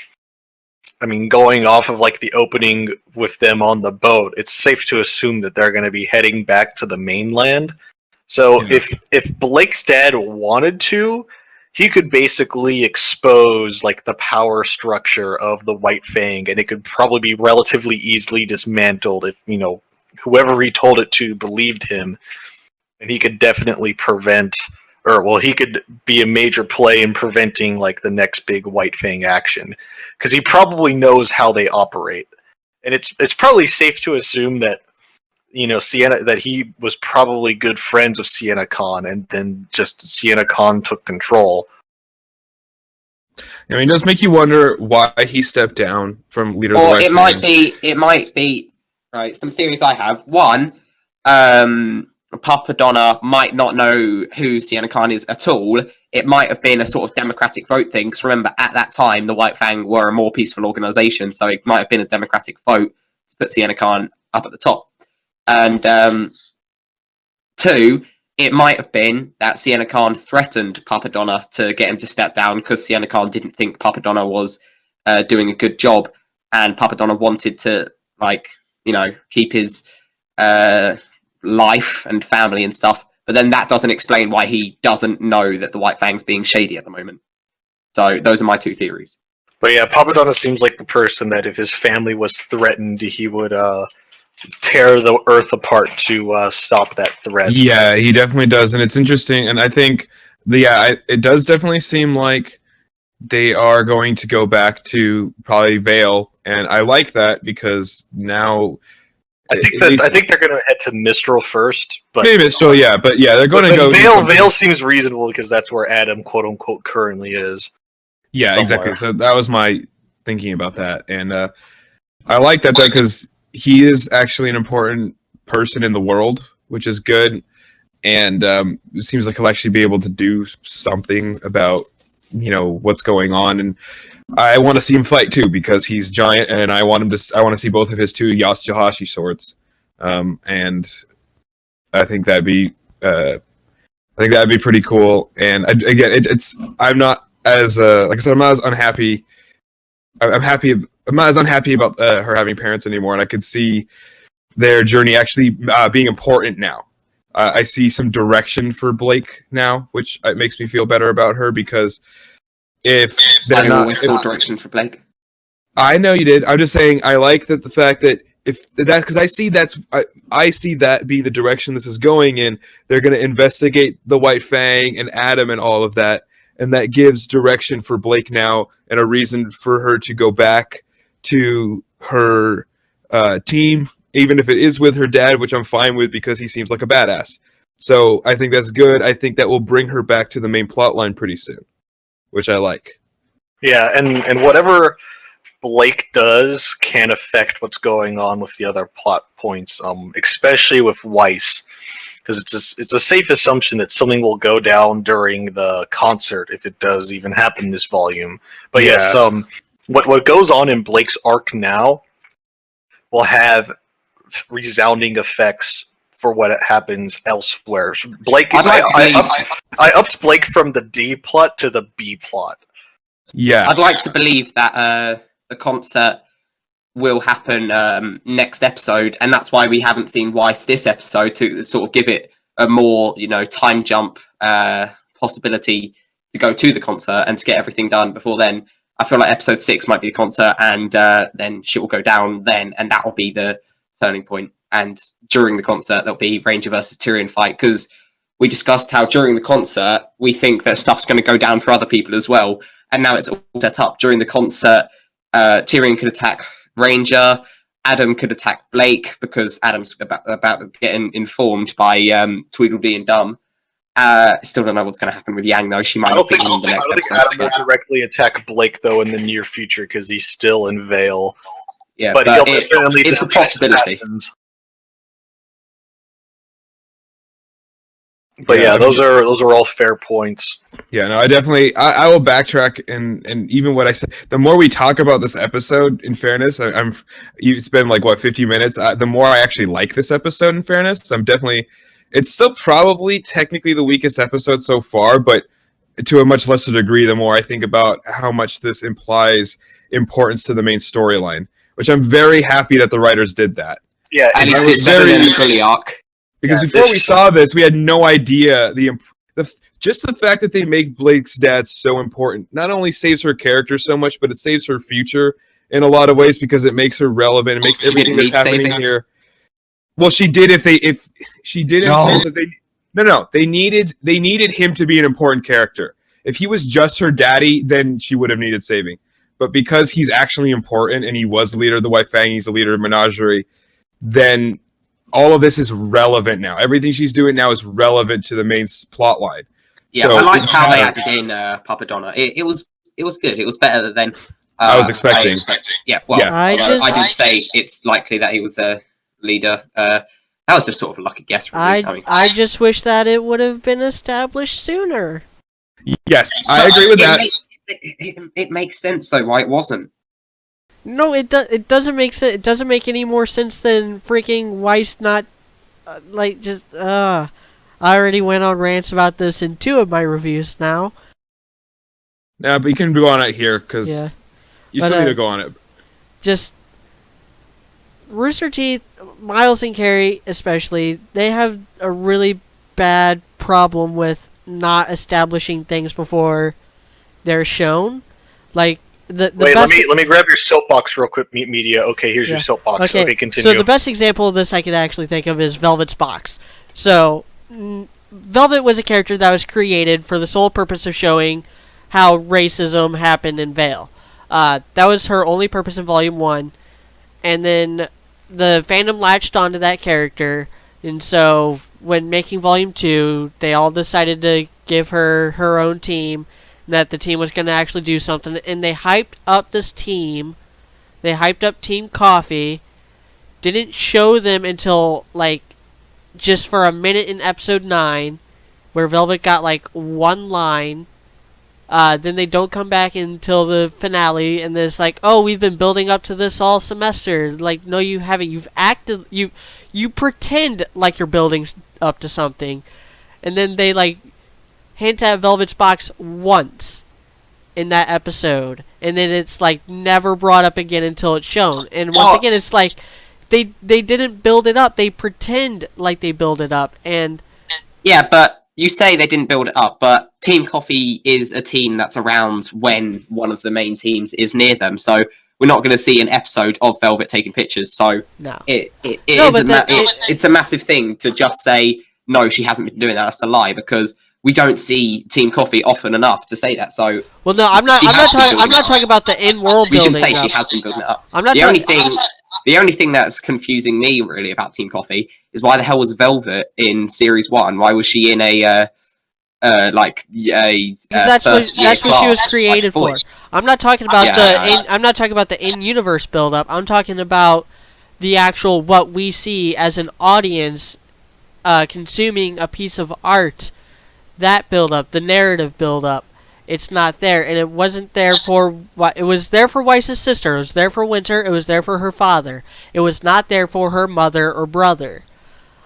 I mean, going off of like the opening with them on the boat, it's safe to assume that they're going to be heading back to the mainland. So if Blake's dad wanted to, he could basically expose like the power structure of the White Fang, and it could probably be relatively easily dismantled if, you know, whoever he told it to believed him, and he could definitely prevent, or well, he could be a major play in preventing like the next big White Fang action, because he probably knows how they operate, and it's probably safe to assume that, you know, that he was probably good friends with Sienna Khan, and then just Sienna Khan took control. I mean, it does make you wonder why he stepped down from leader. Or it might be right. Some theories I have. One, Papa Donna might not know who Sienna Khan is at all. It might have been a sort of democratic vote thing. Because remember, at that time, the White Fang were a more peaceful organization, so it might have been a democratic vote to put Sienna Khan up at the top. And two, it might have been that Sienna Khan threatened Papa Donna to get him to step down because Sienna Khan didn't think Papa Donna was doing a good job, and Papa Donna wanted to, like, you know, keep his life and family and stuff. But then that doesn't explain why he doesn't know that the White Fang's being shady at the moment. So those are my two theories. But yeah, Papa Donna seems like the person that if his family was threatened, he would tear the earth apart to stop that threat. Yeah, he definitely does, and it's interesting. And I think, it does definitely seem like they are going to go back to probably Vale, and I like that because now I think they're going to head to Mistral first. But maybe Mistral, yeah, but yeah, they're going to go. Vale seems reasonable because that's where Adam, quote unquote, currently is. Yeah, somewhere. Exactly. So that was my thinking about that, and I like that because he is actually an important person in the world, which is good, and it seems like he'll actually be able to do something about, you know, what's going on. And I want to see him fight too because he's giant, and I want to see both of his two Yasuhashi swords, and I think that'd be pretty cool. And again, I'm not as like I said, I'm not as unhappy. I'm not as unhappy about her having parents anymore, and I could see their journey actually being important now. I see some direction for Blake now, which makes me feel better about her, because if they're not... always saw direction for Blake. I know you did. I'm just saying I like the fact that because I see that be the direction this is going in. They're going to investigate the White Fang and Adam and all of that, and that gives direction for Blake now and a reason for her to go back to her team, even if it is with her dad, which I'm fine with because he seems like a badass. So I think that's good. I think that will bring her back to the main plot line pretty soon, which I like. Yeah, and whatever Blake does can affect what's going on with the other plot points, especially with Weiss, because it's a safe assumption that something will go down during the concert if it does even happen this volume. But yeah. Yes, what goes on in Blake's arc now will have resounding effects for what happens elsewhere. Blake, I upped Blake from the D plot to the B plot. Yeah, I'd like to believe that the concert will happen next episode, and that's why we haven't seen Weiss this episode, to sort of give it a more, you know, time jump possibility to go to the concert and to get everything done before then. I feel like episode 6 might be the concert, and then shit will go down then, and that will be the turning point. And during the concert, there'll be Ranger versus Tyrion fight, because we discussed how during the concert we think that stuff's going to go down for other people as well, and now it's all set up. During the concert, Tyrion could attack Ranger, Adam could attack Blake because Adam's about getting informed by Tweedledee and Dumb. Still don't know what's going to happen with Yang, though. She might not be in the next episode. I don't think Adam will directly attack Blake, though, in the near future, because he's still in Vale. Yeah, but it's a possibility. Assassins. But yeah, those are all fair points. Yeah, no, I will backtrack and even what I said. The more we talk about this episode, in fairness, you spend like 50 minutes. The more I actually like this episode. In fairness, it's still probably technically the weakest episode so far, but to a much lesser degree, the more I think about how much this implies importance to the main storyline, which I'm very happy that the writers did that. Yeah, at least it's better than the bully arc. Because before we saw this, we had no idea just the fact that they make Blake's dad so important not only saves her character so much, but it saves her future in a lot of ways because it makes her relevant. It makes everything that's happening here. Well, she did if she did in terms that they needed him to be an important character. If he was just her daddy, then she would have needed saving. But because he's actually important and he was the leader of the White Fang, he's the leader of Menagerie, then all of this is relevant now. Everything she's doing now is relevant to the main plot line. Yeah, so, I liked how they added in Papadonna. It was good. It was better than I was expecting. Yeah, well, yeah. I did say it's likely that he was a leader. That was just sort of like a guess. Really. I just wish that it would have been established sooner. Yes, I agree with that. It makes sense though. Why it wasn't? No, it doesn't make sense. It doesn't make any more sense than freaking Weiss not I already went on rants about this in 2 of my reviews now. Yeah, but you can go on it here because you still need to go on it. Just Rooster Teeth, Miles and Carrie especially, they have a really bad problem with not establishing things before they're shown. Like the Wait, best let me grab your soapbox real quick, Media. Okay, here's your soapbox. Okay, continue. So the best example of this I could actually think of is Velvet's box. So Velvet was a character that was created for the sole purpose of showing how racism happened in Vale. That was her only purpose in Volume 1. And then the fandom latched onto that character. And so when making Volume 2, they all decided to give her her own team. That the team was going to actually do something. And they hyped up this team. They hyped up Team Coffee. Didn't show them until, just for a minute in episode 9, where Velvet got, 1 line. Then they don't come back until the finale, and then it's we've been building up to this all semester. No, you haven't. You've acted, you pretend like you're building up to something, and then they, hint at Velvet's box once in that episode, and then it's, never brought up again until it's shown. And once again, it's they didn't build it up. They pretend like they build it up, and... Yeah, but... You say they didn't build it up, but Team Coffee is a team that's around when one of the main teams is near them, so we're not going to see an episode of Velvet taking pictures, so no. It's a massive thing to just say, no, she hasn't been doing that, that's a lie, because we don't see Team Coffee often enough to say that, so... Well, no, I'm not talking about the in-world building. You can say she has been building it up. The only thing that's confusing me, really, about Team Coffee is why the hell was Velvet in Series 1? Why was she in that's what she was created for. I'm not talking about the in-universe build-up. I'm talking about the actual, what we see as an audience consuming a piece of art. That build-up, the narrative build-up. It's not there, and it wasn't there for... It was there for Weiss's sister, it was there for Winter, it was there for her father. It was not there for her mother or brother.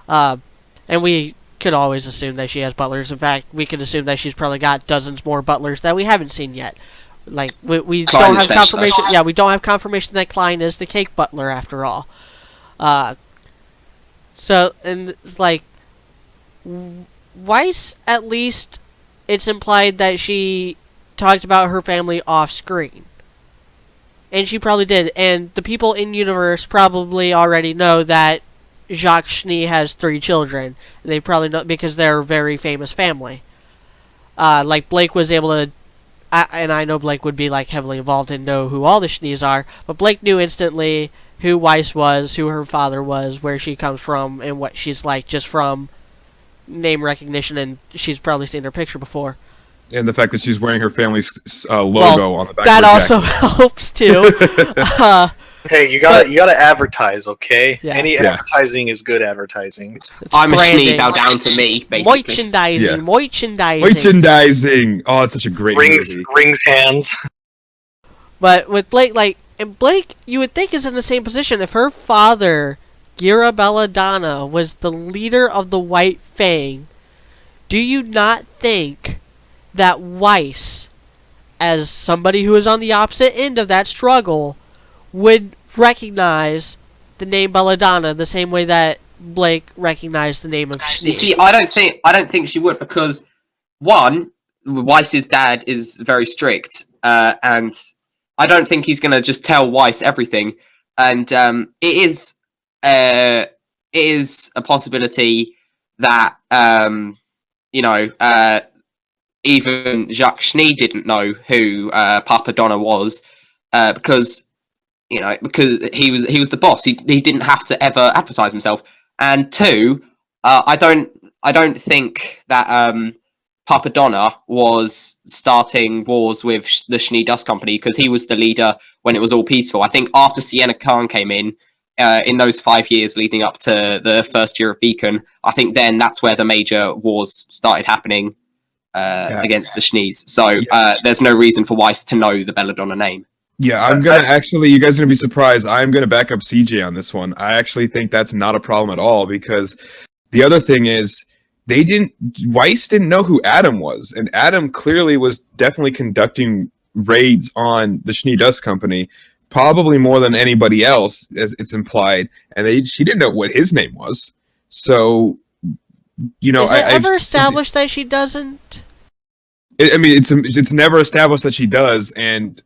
And we could always assume that she has butlers. In fact, we could assume that she's probably got dozens more butlers that we haven't seen yet. We don't have confirmation... Yeah, we don't have confirmation that Klein is the cake butler, after all. So, and it's Weiss, at least... It's implied that she talked about her family off-screen. And she probably did. And the people in universe probably already know that Jacques Schnee has 3 children. And they probably know because they're a very famous family. Blake was able to... and I know Blake would be heavily involved and know who all the Schnees are. But Blake knew instantly who Weiss was, who her father was, where she comes from, and what she's like just from... name recognition, and she's probably seen her picture before. And the fact that she's wearing her family's logo on the back. That also helps too. Hey, you gotta advertise, okay? Yeah. Any advertising is good advertising. I'm branding. A Schnee, bow down to me, basically. Merchandising. Oh, it's such a great movie. Rings hands. But with Blake, and Blake, you would think is in the same position if her father, Gira Belladonna, was the leader of the White Fang. Do you not think that Weiss, as somebody who is on the opposite end of that struggle, would recognize the name Belladonna the same way that Blake recognized the name of Schnee. You see, I don't think she would, because one, Weiss's dad is very strict, and I don't think he's gonna just tell Weiss everything. And it is a possibility that even Jacques Schnee didn't know who Papa Donna was, because he was the boss. He didn't have to ever advertise himself. And two, I don't think that Papa Donna was starting wars with the Schnee Dust Company, because he was the leader when it was all peaceful. I think after Sienna Khan came in those 5 years leading up to the first year of Beacon, I think then that's where the major wars started happening against the Schnees. So there's no reason for Weiss to know the Belladonna name. Yeah, I'm going to actually, you guys are going to be surprised. I'm going to back up CJ on this one. I actually think that's not a problem at all, because the other thing is, Weiss didn't know who Adam was, and Adam clearly was definitely conducting raids on the Schnee Dust Company, probably more than anybody else, as it's implied, and she didn't know what his name was. So, is it ever established that she doesn't? It's never established that she does, and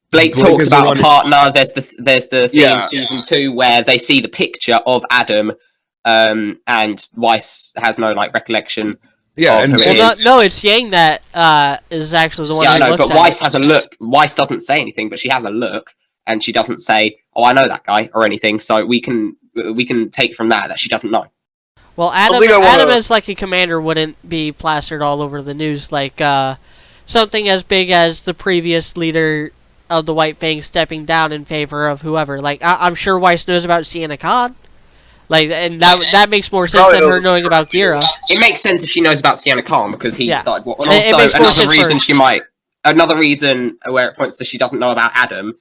Blake talks about a partner. There's the thing in season 2 where they see the picture of Adam, and Weiss has no recollection. Yeah, of and who it is. No, it's Yang that is actually the one. Yeah, who I know, looks but at Weiss it. has a look. Weiss doesn't say anything, but she has a look, and she doesn't say, "Oh, I know that guy" or anything. So we can take from that she doesn't know. Well, Adam as a commander wouldn't be plastered all over the news like something as big as the previous leader of the White Fang stepping down in favor of whoever. I'm sure Weiss knows about Sienna Khan. And that makes more sense than her knowing about Gira. It makes sense if she knows about Sienna Khan, because he started. And it makes more sense another reason where it points to she doesn't know about Adam,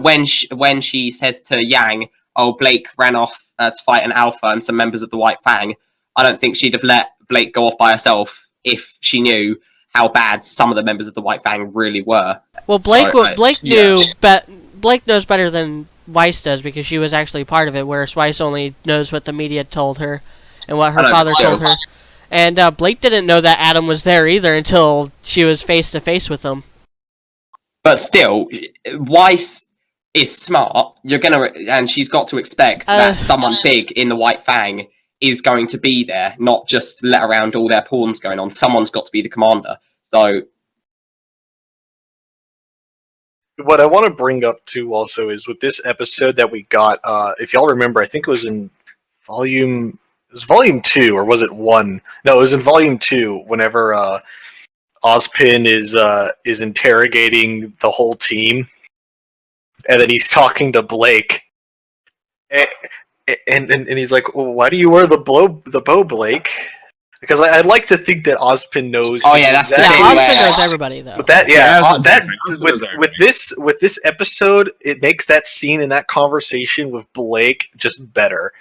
when she says to Yang, "Oh, Blake ran off to fight an Alpha and some members of the White Fang," I don't think she'd have let Blake go off by herself if she knew how bad some of the members of the White Fang really were. Well, Blake knew, but Blake knows better than Weiss does, because she was actually part of it, whereas Weiss only knows what the media told her and what her father told her. And Blake didn't know that Adam was there either until she was face to face with him. But still, Weiss is smart. And she's got to expect that someone big in the White Fang is going to be there, not just let around all their pawns going on. Someone's got to be the commander. So what I want to bring up too also is with this episode that we got, if y'all remember, I think it was in volume 2, or was it 1? No, it was in volume 2, whenever Ozpin is interrogating the whole team, and then he's talking to Blake. And he's like, well, why do you wear the bow, Blake? Because I'd like to think that Ozpin knows. Oh yeah, that's Ozpin knows everybody though. But with this episode, it makes that scene and that conversation with Blake just better.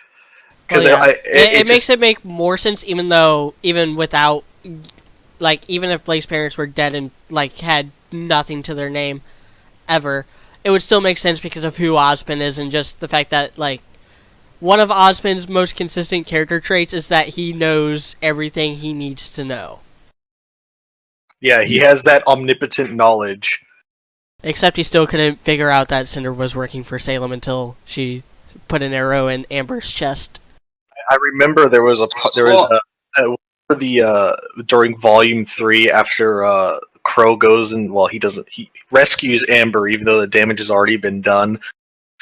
Because it makes it make more sense, even without, even if Blake's parents were dead and had nothing to their name ever, it would still make sense because of who Ozpin is, and just the fact that one of Ozpin's most consistent character traits is that he knows everything he needs to know. Yeah, he has that omnipotent knowledge. Except he still couldn't figure out that Cinder was working for Salem until she put an arrow in Amber's chest. I remember during Volume 3, after Crow goes and he rescues Amber even though the damage has already been done.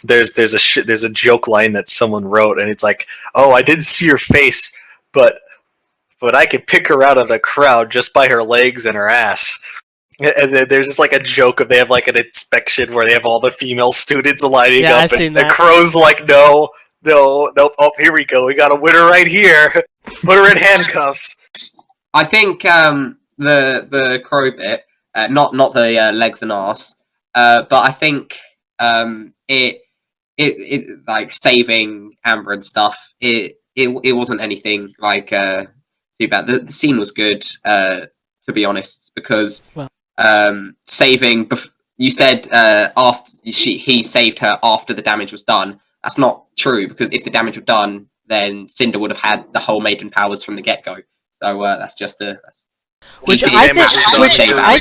There's a joke line that someone wrote, and it's like, "Oh, I didn't see her face, but I could pick her out of the crowd just by her legs and her ass." And then there's just a joke of they have an inspection where they have all the female students lining up, I've seen the Crow's like, "No, oh, here we go, we got a winner right here. Put her in handcuffs." I think the Crow bit, not the legs and ass, but I think it saving Amber and stuff. It wasn't anything too bad. The scene was good to to be honest, because Well. saving. You said after he saved her after the damage was done. That's not true, because if the damage was done, then Cinder would have had the whole Maiden powers from the get-go. So that's just a... Which I think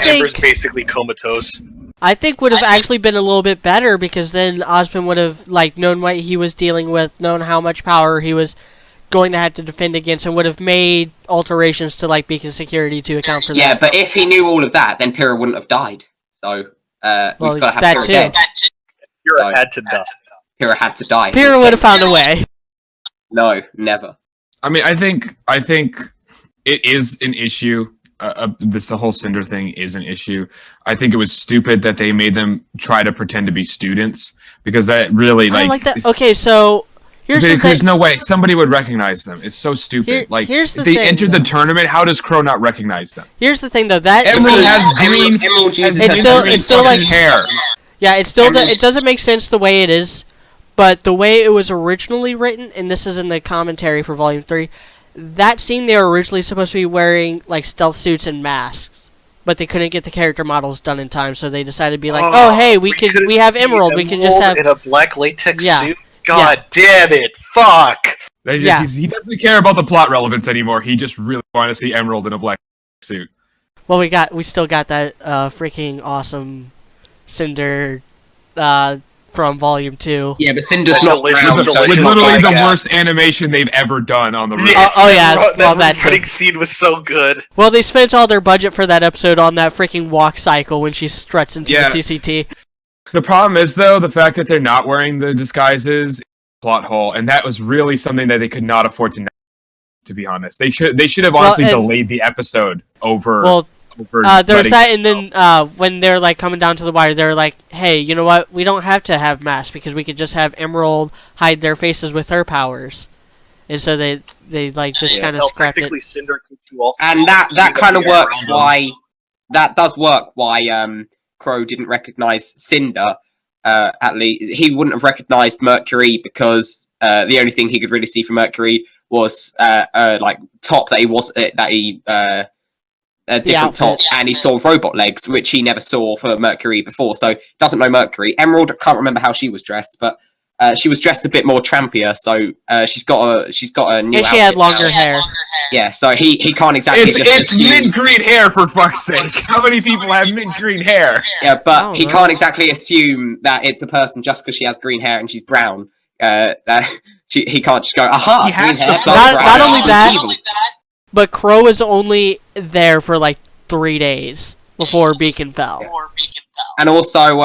Amber's basically comatose. I think would have actually been a little bit better, because then Osmond would have known what he was dealing with, known how much power he was going to have to defend against, and would have made alterations to Beacon security to account for that. Yeah, but if he knew all of that, then Pyrrha wouldn't have died. So we've got to have that Pyrrha too. dead. Pyrrha had to die. Pyrrha had to die. Pyrrha would have found a way. No, never. I mean, I think it is an issue. The whole Cinder thing is an issue. I think it was stupid that they made them try to pretend to be students, because that really I like that. Okay, so here's the thing. There's no way somebody would recognize them. It's so stupid. Here's the if they thing, entered the tournament, how does Crow not recognize them? Here's the thing, though. That Emerald has green. It's still like hair. Yeah, it's still it doesn't make sense the way it is, but the way it was originally written, and this is in the commentary for Volume 3, that scene they were originally supposed to be wearing stealth suits and masks, but they couldn't get the character models done in time, so they decided to be oh hey, we have Emerald, we can just have in a black latex Yeah. suit. God damn it! Fuck. He doesn't care about the plot relevance anymore. He just really wanted to see Emerald in a black suit. Well, we still got that freaking awesome Cinder from Volume 2. Yeah, but Cinder's That's not delicious. brown, With so it's literally not the like worst animation they've ever done on the roof. That running scene was so good. Well, they spent all their budget for that episode on that freaking walk cycle when she struts into the CCT. The problem is, though, the fact that they're not wearing the disguises, plot hole, and that was really something that they could not afford to be honest. They should have honestly delayed the episode over. Well, there's that, and then when they're coming down to the wire, they're like, "Hey, you know what? We don't have to have masks, because we could just have Emerald hide their faces with her powers." And so they just kind of scrapped it. Cinder could also and that kind of works. Why that does work? Why Crow didn't recognize Cinder? At least he wouldn't have recognized Mercury, because the only thing he could really see from Mercury was top a different top, and he saw robot legs, which he never saw for Mercury before, so doesn't know Mercury. Emerald, can't remember how she was dressed, but she was dressed a bit more trampier, so she's got a new and she had longer hair. Yeah, so he can't exactly it's mint green hair, for fuck's sake. How many people have mint green hair? Yeah, but he can't exactly assume that it's a person just because she has green hair and she's brown. He can't just go, aha, he has green hair, not only that, evil. But Crow was only there for 3 days before Beacon fell. And also,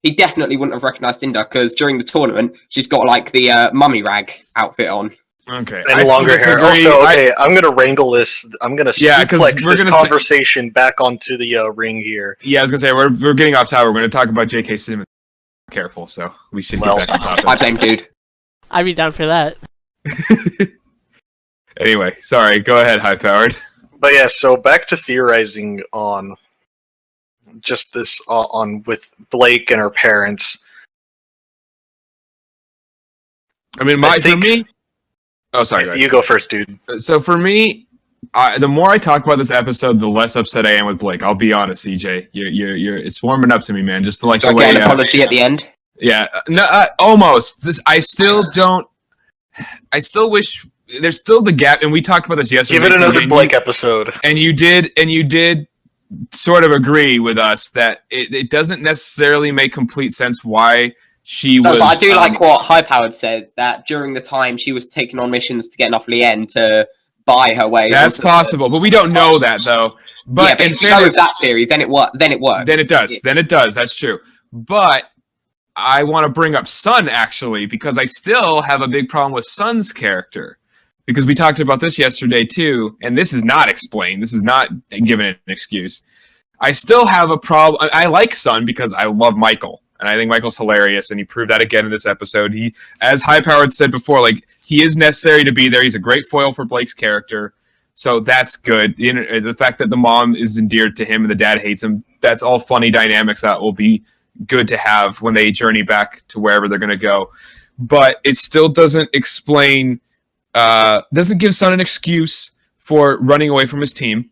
he definitely wouldn't have recognized Cinder, because during the tournament, she's got the mummy rag outfit on. Okay. And longer hair. Also, okay, I'm gonna wrangle this. I'm gonna suplex this conversation back onto the ring here. Yeah, I was gonna say we're getting off topic. We're gonna talk about J.K. Simmons. Careful, so we should get back on topic. I blame dude. I'd be down for that. Anyway, sorry. Go ahead, High Powered. But yeah, so back to theorizing on just this on with Blake and her parents. I mean, for me. Oh, sorry. Go ahead. You go first, dude. So for me, the more I talk about this episode, the less upset I am with Blake. I'll be honest, CJ. It's warming up to me, man. Just like the way. An apology at the end. Yeah, no, almost. I still wish. There's still the gap, and we talked about this yesterday. Give it another Blake episode. And you did sort of agree with us that it doesn't necessarily make complete sense why she was. But I do like what High Powered said, that during the time she was taking on missions to get enough Lien to buy her way. That's possible, but we don't know that though. But if you go with that theory, then it works. Then it does. Then it does. That's true. But I want to bring up Sun, actually, because I still have a big problem with Sun's character. Because we talked about this yesterday, too, and this is not explained. This is not given an excuse. I still have a problem. I like Sun because I love Michael, and I think Michael's hilarious, and he proved that again in this episode. He, as High Powered said before, he is necessary to be there. He's a great foil for Blake's character, so that's good. The fact that the mom is endeared to him and the dad hates him, that's all funny dynamics that will be good to have when they journey back to wherever they're going to go. But it still doesn't explain... doesn't give Sun an excuse for running away from his team.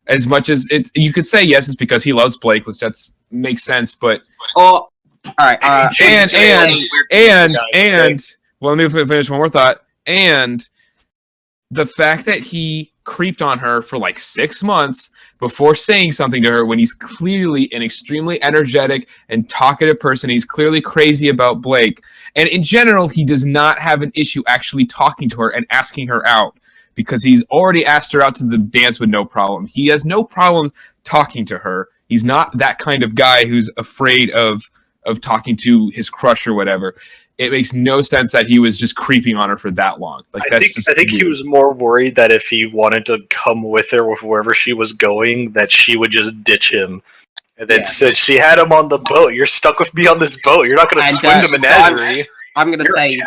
As much as you could say yes, it's because he loves Blake, which makes sense. But all right, well, let me finish one more thought. And the fact that he creeped on her for like 6 months before saying something to her, when he's clearly an extremely energetic and talkative person, he's clearly crazy about Blake. And in general, he does not have an issue actually talking to her and asking her out, because he's already asked her out to the dance with no problem. He has no problems talking to her. He's not that kind of guy who's afraid of talking to his crush or whatever. It makes no sense that he was just creeping on her for that long. Like, I think he was more worried that if he wanted to come with her with wherever she was going, that she would just ditch him. And then said she had him on the boat. You're stuck with me on this boat. You're not going to swim to Menagerie. I'm going to say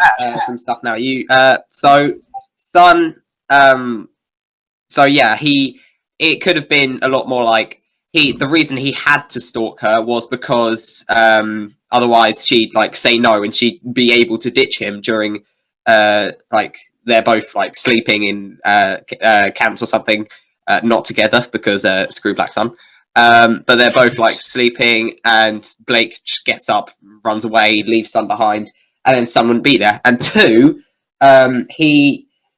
some stuff now. It could have been a lot more like the reason he had to stalk her was because otherwise she'd like say no and she'd be able to ditch him during like they're both like sleeping in camps or something, not together because screw Black Sun. But they're both like sleeping, and Blake just gets up, runs away, leaves Sun behind, and then Sun wouldn't be there. And two,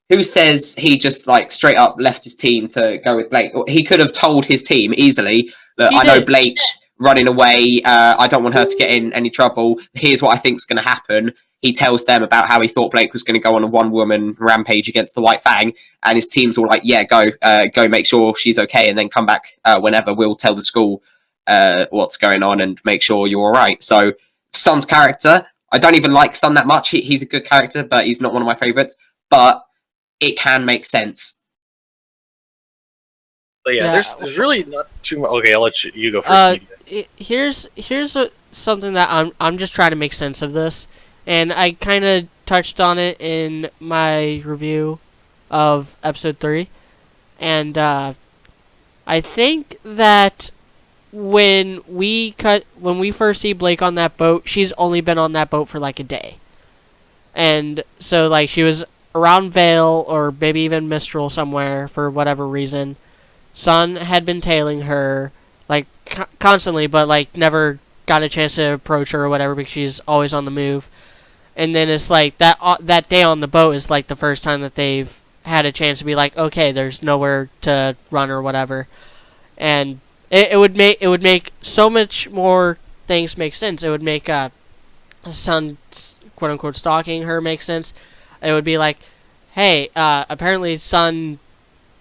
who says he just like straight up left his team to go with Blake? He could have told his team easily that I know Blake's running away. I don't want her to get in any trouble. Here's what I think's going to happen. He tells them about how he thought Blake was going to go on a one-woman rampage against the White Fang, and his team's all like, "Yeah, go make sure she's okay, and then come back whenever. We'll tell the school what's going on and make sure you're all right." So Sun's character, I don't even like Sun that much. He's a good character, but he's not one of my favorites. But it can make sense. But there's really not too much. Okay, I'll let you go first. Here's something that I'm just trying to make sense of this, and I kind of touched on it in my review of episode 3, and I think that when we first see Blake on that boat, she's only been on that boat for like a day, and so like she was around Vale or maybe even Mistral somewhere for whatever reason. Sun had been tailing her like constantly, but like never got a chance to approach her or whatever because she's always on the move. And then it's like that day on the boat is like the first time that they've had a chance to be like, okay, there's nowhere to run or whatever. And it would make so much more things make sense. It would make Sun quote unquote stalking her make sense. It would be like, hey, apparently Sun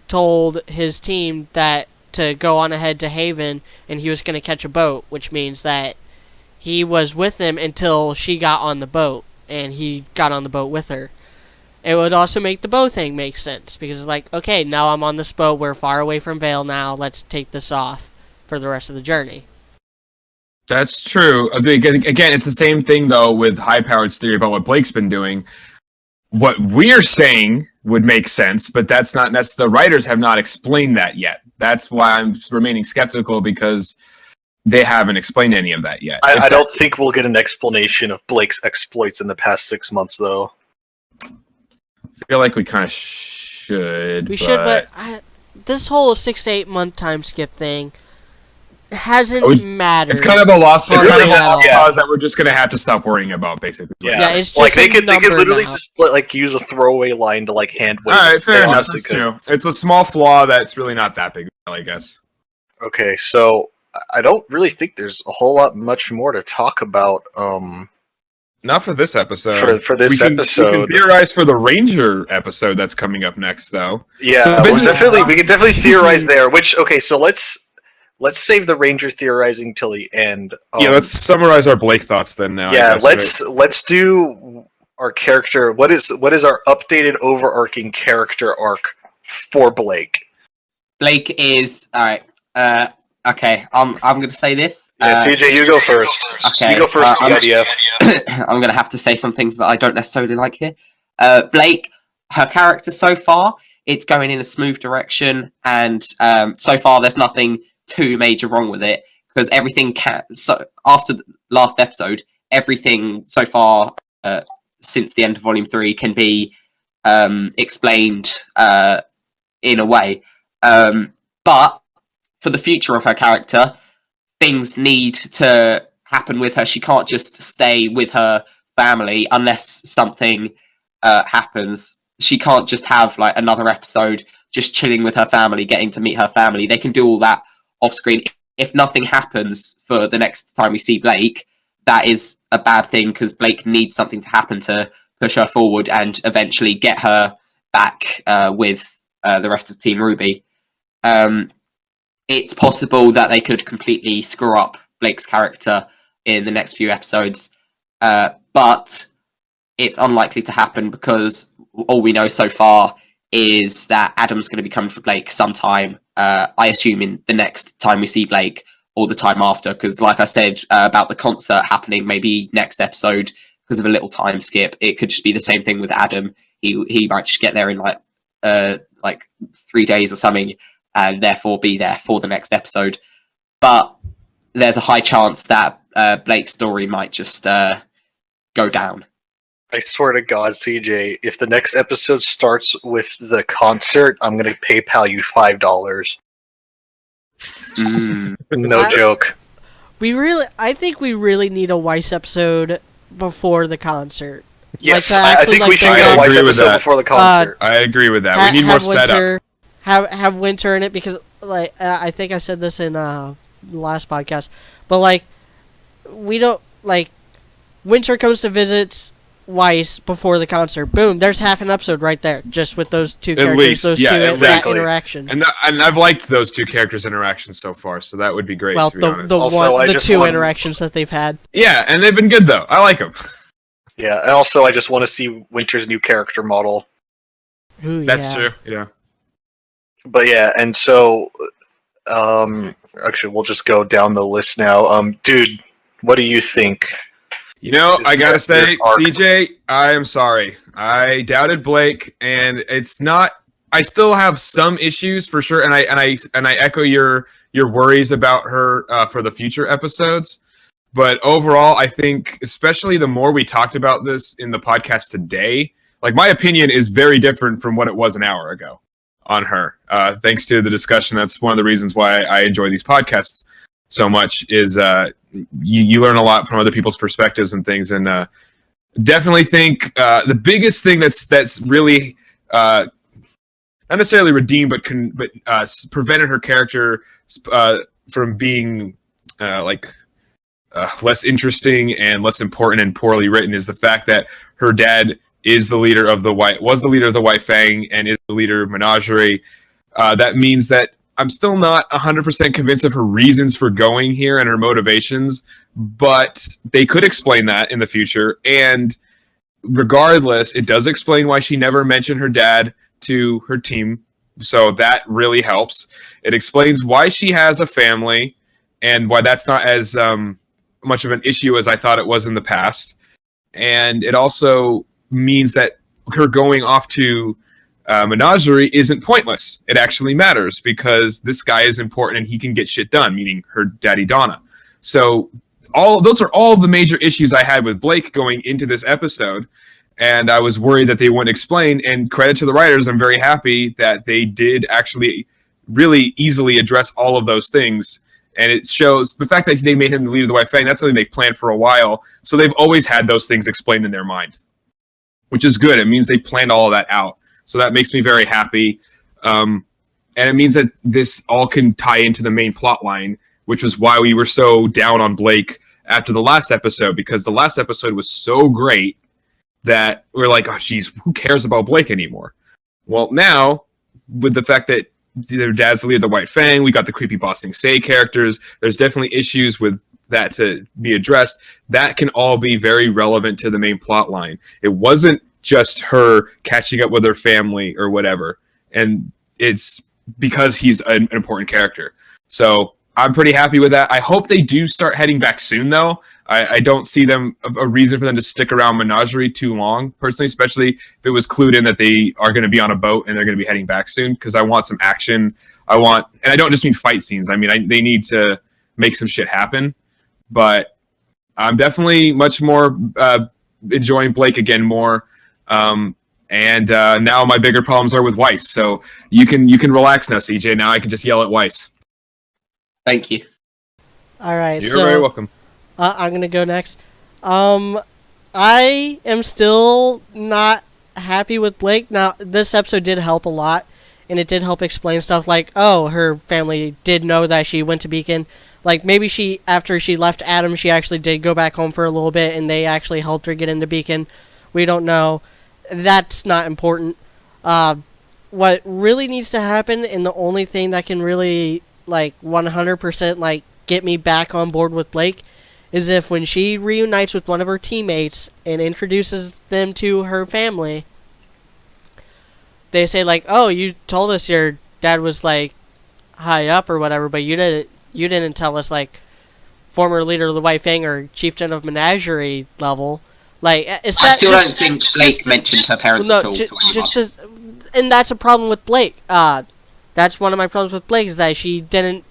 told his team that to go on ahead to Haven and he was going to catch a boat, which means that he was with them until she got on the boat and he got on the boat with her. It would also make the bow thing make sense because it's like, okay, now I'm on this boat, we're far away from Vale now, let's take this off for the rest of the journey. That's true. Again, it's the same thing though with High Powered's theory about what Blake's been doing. What we're saying would make sense, but that's the writers have not explained that yet. That's why I'm remaining skeptical, because they haven't explained any of that yet. I don't think we'll get an explanation of Blake's exploits in the past 6 months, though. I feel like we kind of should. Should, but this whole 6 to 8 month time skip thing hasn't mattered. It's kind of a lost. It's kind of a lost cause that we're just gonna have to stop worrying about, basically. Yeah, it's just like they could literally just like use a throwaway line to like hand wave. All right, fair enough. It's a small flaw that's really not that big, I guess. Okay, so I don't really think there's a whole lot much more to talk about. Not for this episode. For this episode, we can theorize for the Ranger episode that's coming up next, though. Yeah, so we can definitely theorize there. So let's save the Ranger theorizing till the end. Let's summarize our Blake thoughts then. Now, yeah, let's do our character. What is our updated overarching character arc for Blake? Blake is all right. Okay, I'm going to say this. Yeah, CJ, you go first. Okay, you go first. I'm going to have to say some things that I don't necessarily like here. Blake, her character so far, it's going in a smooth direction, and so far there's nothing too major wrong with it, because everything after the last episode, everything so far since the end of Volume 3 can be explained in a way. But for the future of her character, things need to happen with her. She can't just stay with her family unless something happens. She can't just have like another episode just chilling with her family, getting to meet her family. They can do all that off screen. If nothing happens for the next time we see Blake, that is a bad thing, because Blake needs something to happen to push her forward and eventually get her back with the rest of Team RWBY. It's possible that they could completely screw up Blake's character in the next few episodes, but it's unlikely to happen, because all we know so far is that Adam's going to be coming for Blake sometime, I assume in the next time we see Blake or the time after, because like I said about the concert happening maybe next episode because of a little time skip, it could just be the same thing with Adam. He might just get there in like 3 days or something, and therefore be there for the next episode. But there's a high chance that Blake's story might just go down. I swear to God, CJ, if the next episode starts with the concert, I'm going to PayPal you $5. No joke. I think we really need a Weiss episode before the concert. Yes, like I think we should get a Weiss episode before the concert. I agree with that. We need more setup. Have Winter in it, because I think I said this in the last podcast, but we don't Winter comes to visit Weiss before the concert. Boom, there's half an episode right there, just with those two characters, that interaction. And I've liked those two characters' interactions so far, so that would be great. Well, to be honest. the two interactions that they've had. Yeah, and they've been good though. I like them. Yeah, and also I just want to see Winter's new character model. Ooh, That's true. Yeah. But yeah, and so actually we'll just go down the list now. Dude, what do you think? I gotta say, CJ, I am sorry. I doubted Blake, and it's not. I still have some issues for sure, and I echo your worries about her for the future episodes. But overall, I think, especially the more we talked about this in the podcast today, my opinion is very different from what it was an hour ago on her. Thanks to the discussion, that's one of the reasons why I enjoy these podcasts so much. Is you learn a lot from other people's perspectives and things, and definitely think the biggest thing that's really not necessarily redeemed, but prevented her character from being less interesting and less important and poorly written is the fact that her dad was the leader of the White Fang and is the leader of Menagerie. That means that I'm still not 100% convinced of her reasons for going here and her motivations, but they could explain that in the future. And regardless, it does explain why she never mentioned her dad to her team, so that really helps. It explains why she has a family and why that's not as much of an issue as I thought it was in the past. And it also means that her going off to Menagerie isn't pointless. It actually matters, because this guy is important and he can get shit done, meaning her daddy Donna. So those are all the major issues I had with Blake going into this episode, and I was worried that they wouldn't explain. And credit to the writers, I'm very happy that they did actually really easily address all of those things. And it shows the fact that they made him the leader of the White Fang. That's something they've planned for a while. So they've always had those things explained in their mind, which is good. It means they planned all of that out. So that makes me very happy. And it means that this all can tie into the main plot line, which was why we were so down on Blake after the last episode, because the last episode was so great that we're like, oh, geez, who cares about Blake anymore? Well, now, with the fact that their dad's the leader of the White Fang, we got the creepy Ba Sing Se characters, there's definitely issues with that to be addressed. That can all be very relevant to the main plot line. It wasn't just her catching up with her family or whatever, and it's because he's an important character. So I'm pretty happy with that. I hope they do start heading back soon, though. I don't see a reason for them to stick around Menagerie too long, personally, especially if it was clued in that they are going to be on a boat and they're going to be heading back soon, because I want some action. And I don't just mean fight scenes. I mean, they need to make some shit happen. But I'm definitely much more enjoying Blake again more. And now my bigger problems are with Weiss. So you can relax now, CJ. Now I can just yell at Weiss. Thank you. All right, You're very welcome. I'm gonna go next. I am still not happy with Blake. Now, this episode did help a lot, and it did help explain stuff like, oh, her family did know that she went to Beacon. Like, maybe after she left Adam, she actually did go back home for a little bit, and they actually helped her get into Beacon. We don't know. That's not important. What really needs to happen, and the only thing that can really, 100%, get me back on board with Blake, is if when she reunites with one of her teammates and introduces them to her family, they say, oh, you told us your dad was, high up or whatever, but you didn't tell us, former leader of the White Fang or chieftain of Menagerie level. I still don't think Blake mentioned her parents at all. And that's a problem with Blake. That's one of my problems with Blake, is that she didn't,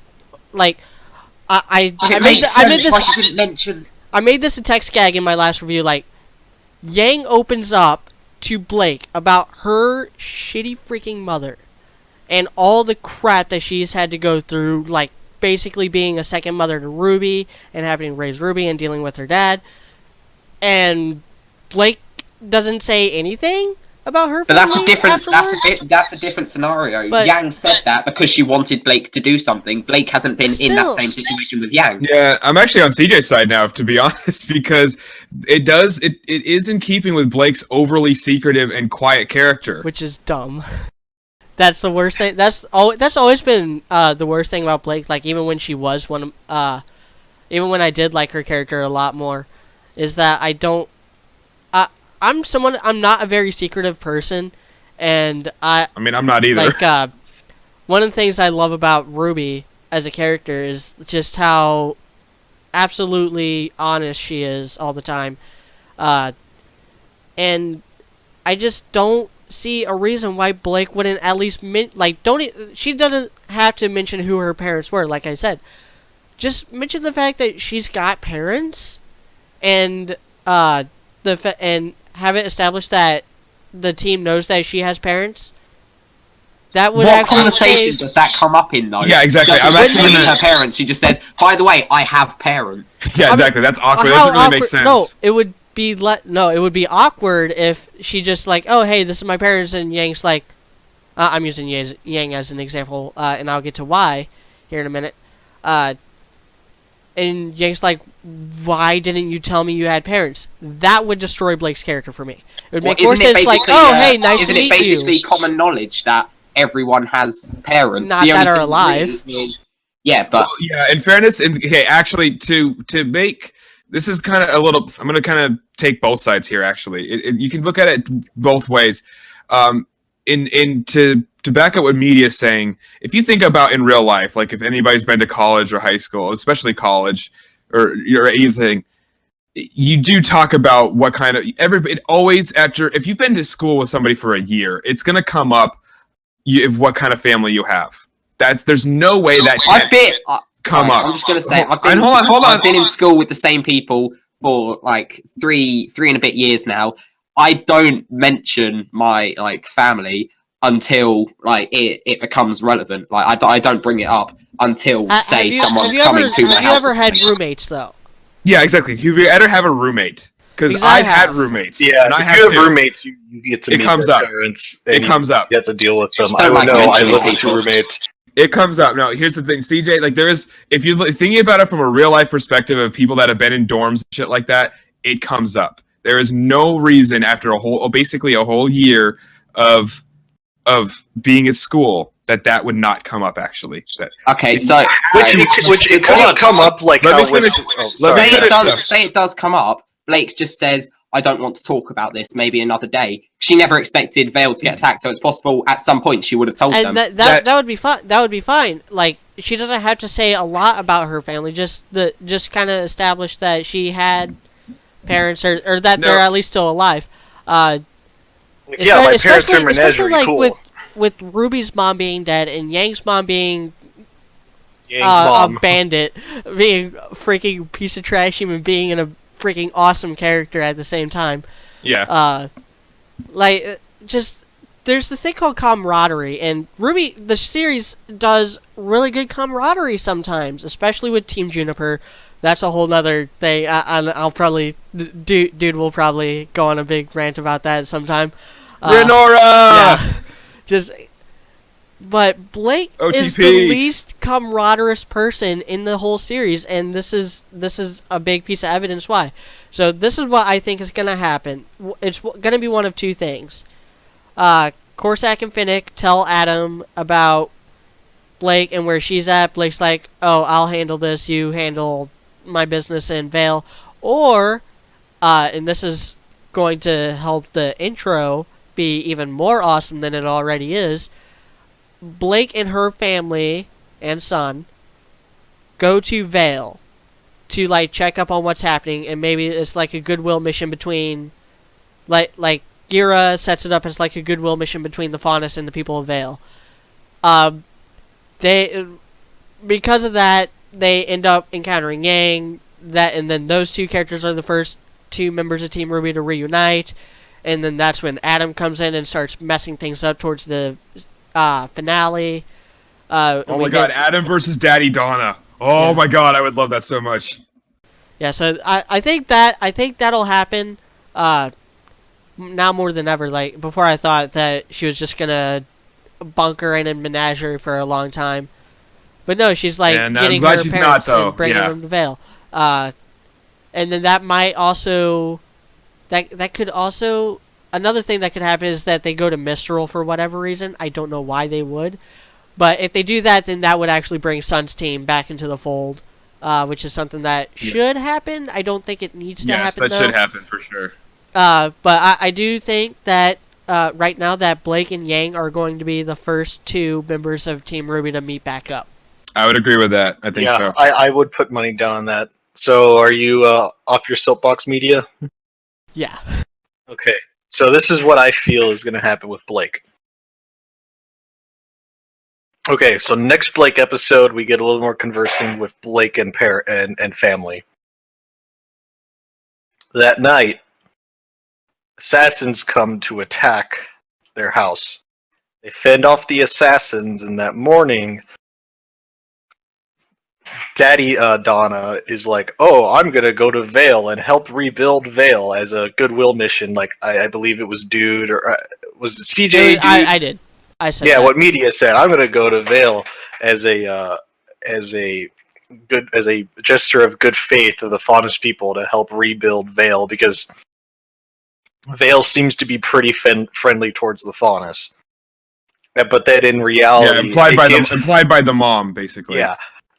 I made this a text gag in my last review. Yang opens up to Blake about her shitty freaking mother and all the crap that she's had to go through, basically being a second mother to RWBY and having to raise RWBY and dealing with her dad. And Blake doesn't say anything about her family. But that's a different scenario. But Yang said that because she wanted Blake to do something. Blake hasn't been in that same situation with Yang. Yeah, I'm actually on CJ's side now, to be honest, because it is in keeping with Blake's overly secretive and quiet character, which is dumb. That's the worst thing. That's always been the worst thing about Blake. Even when she was even when I did like her character a lot more, is that I'm not a very secretive person, and I'm not either. One of the things I love about RWBY as a character is just how absolutely honest she is all the time, and I just don't see a reason why Blake wouldn't at least she doesn't have to mention who her parents were. Like I said, just mention the fact that she's got parents, and and have it established that the team knows that she has parents. That would what conversation does that come up in, though? Yeah, exactly. I'm actually her parents. She just says, "By the way, I have parents." Yeah, exactly. That's awkward. That doesn't really make sense. No, it would be awkward if she just oh, hey, this is my parents, and Yang's I'm using Yang as an example, and I'll get to why here in a minute. And Yang's why didn't you tell me you had parents? That would destroy Blake's character for me. It would make more sense oh, hey, nice to meet you. Isn't it basically common knowledge that everyone has parents? Not that are alive. Yeah, but... Well, yeah, in fairness, actually, to make... This is kind of a little... I'm going to kind of take both sides here, actually. You can look at it both ways. To back up what media is saying, if you think about in real life, if anybody's been to college or high school, especially college or anything, you do talk about what kind of if you've been to school with somebody for a year, it's going to come up what kind of family you have. There's no way that come up. I'm just going to say, I've been in school with the same people for three and a bit years now. I don't mention my family until it becomes relevant. I don't bring it up until someone's coming to my house. Have you ever had roommates though? Yeah, exactly. Have you ever have a roommate? Because I've had roommates. Yeah, if you have roommates, you get to meet their parents. It comes up. You have to deal with them. I don't know. I live with two roommates. It comes up. Now, here's the thing, CJ. If you're thinking about it from a real life perspective of people that have been in dorms and shit like that, it comes up. There is no reason after basically a whole year of being at school that would not come up, actually. Okay, so which it could come up say it does come up. Blake just says, "I don't want to talk about this. Maybe another day." She never expected Vale to get attacked, so it's possible at some point she would have told them. That would be fine. That would be fine. She doesn't have to say a lot about her family. Just kind of establish that she had parents, or that they're at least still alive. My parents are Menagerie, cool. With RWBY's mom being dead and Yang's mom being a bandit, being a freaking piece of trash human being and a freaking awesome character at the same time. Yeah. Just there's the thing called camaraderie, and RWBY, the series, does really good camaraderie sometimes, especially with Team Juniper. That's a whole nother thing. I'll probably... Dude will probably go on a big rant about that sometime. Renora! Yeah. But Blake is the least camaraderous person in the whole series, and this is a big piece of evidence why. So this is what I think is going to happen. It's going to be one of two things. Corsac and Finnick tell Adam about Blake and where she's at. Blake's like, oh, I'll handle this, you handle my business in Vale. Or, and this is going to help the intro be even more awesome than it already is, Blake and her family and son go to Vale to, like, check up on what's happening, and maybe it's like a goodwill mission between, like Gira sets it up as like a goodwill mission between the Faunus and the people of Vale. Because of that, they end up encountering Yang, and then those two characters are the first two members of Team RWBY to reunite, and then that's when Adam comes in and starts messing things up towards the finale. Oh my god, Adam versus Daddy Donna. Oh my god, I would love that so much. Yeah, so I think that'll happen now more than ever. Like, before I thought that she was just gonna bunker in a menagerie for a long time. But no, she's like getting her parents and bringing them to Vale. And then that might also... That could also... Another thing that could happen is that they go to Mistral for whatever reason. I don't know why they would. But if they do that, then that would actually bring Sun's team back into the fold, which is something that should happen. I don't think it needs to happen, Yes, that should happen for sure. But I do think that right now that Blake and Yang are going to be the first two members of Team RWBY to meet back up. I would agree with that. I think so. I would put money down on that. So are you off your soapbox, media? Yeah. Okay. So this is what I feel is going to happen with Blake. Okay, so next Blake episode, we get a little more conversing with Blake and family. That night, assassins come to attack their house. They fend off the assassins, and that morning, Daddy Donna is like, oh, I'm going to go to Vale and help rebuild Vale as a goodwill mission. Like, I believe it was Dude, or was it CJ? Dude? I did. I said that. What media said. I'm going to go to Vale as a gesture of good faith of the Faunus people to help rebuild Vale, because Vale seems to be pretty friendly towards the Faunus. But then in reality... Yeah, implied by the mom, basically. Yeah.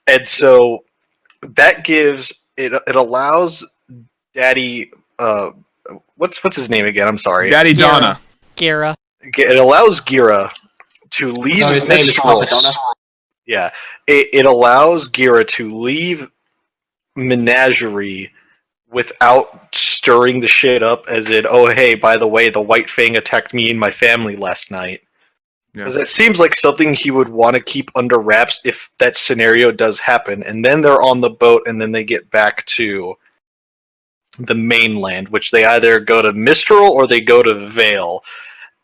And so that gives... It allows Daddy... what's his name again? I'm sorry. Daddy Donna. Gira. It allows Gira to leave Mistral. Yeah. It allows Gira to leave Menagerie without stirring the shit up, as in, oh, hey, by the way, the White Fang attacked me and my family last night. Because it seems like something he would want to keep under wraps if that scenario does happen. And then they're on the boat, and then they get back to the mainland, which they either go to Mistral or they go to Vale.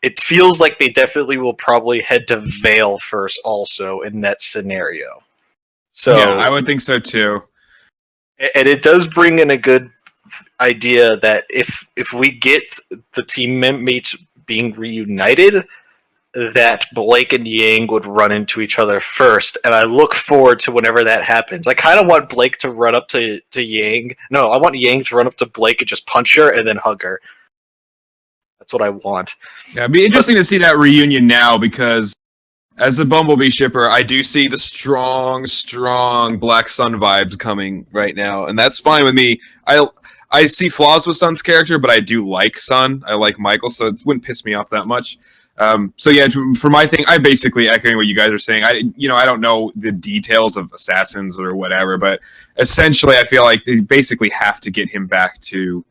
It feels like they definitely will probably head to Vale first also in that scenario. So yeah, I would think so too. And it does bring in a good idea that if we get the teammates being reunited, that Blake and Yang would run into each other first, and I look forward to whenever that happens. I kind of want Blake to run up to Yang. No, I want Yang to run up to Blake and just punch her and then hug her. That's what I want. Yeah, it'd be interesting to see that reunion now, because as a Bumblebee shipper, I do see the strong Black Sun vibes coming right now, and that's fine with me. I see flaws with Sun's character, but I do like Sun. I like Michael, so it wouldn't piss me off that much. So yeah, for my thing, I basically echoing what you guys are saying. I don't know the details of Assassins or whatever, but essentially, I feel like they basically have to get him back to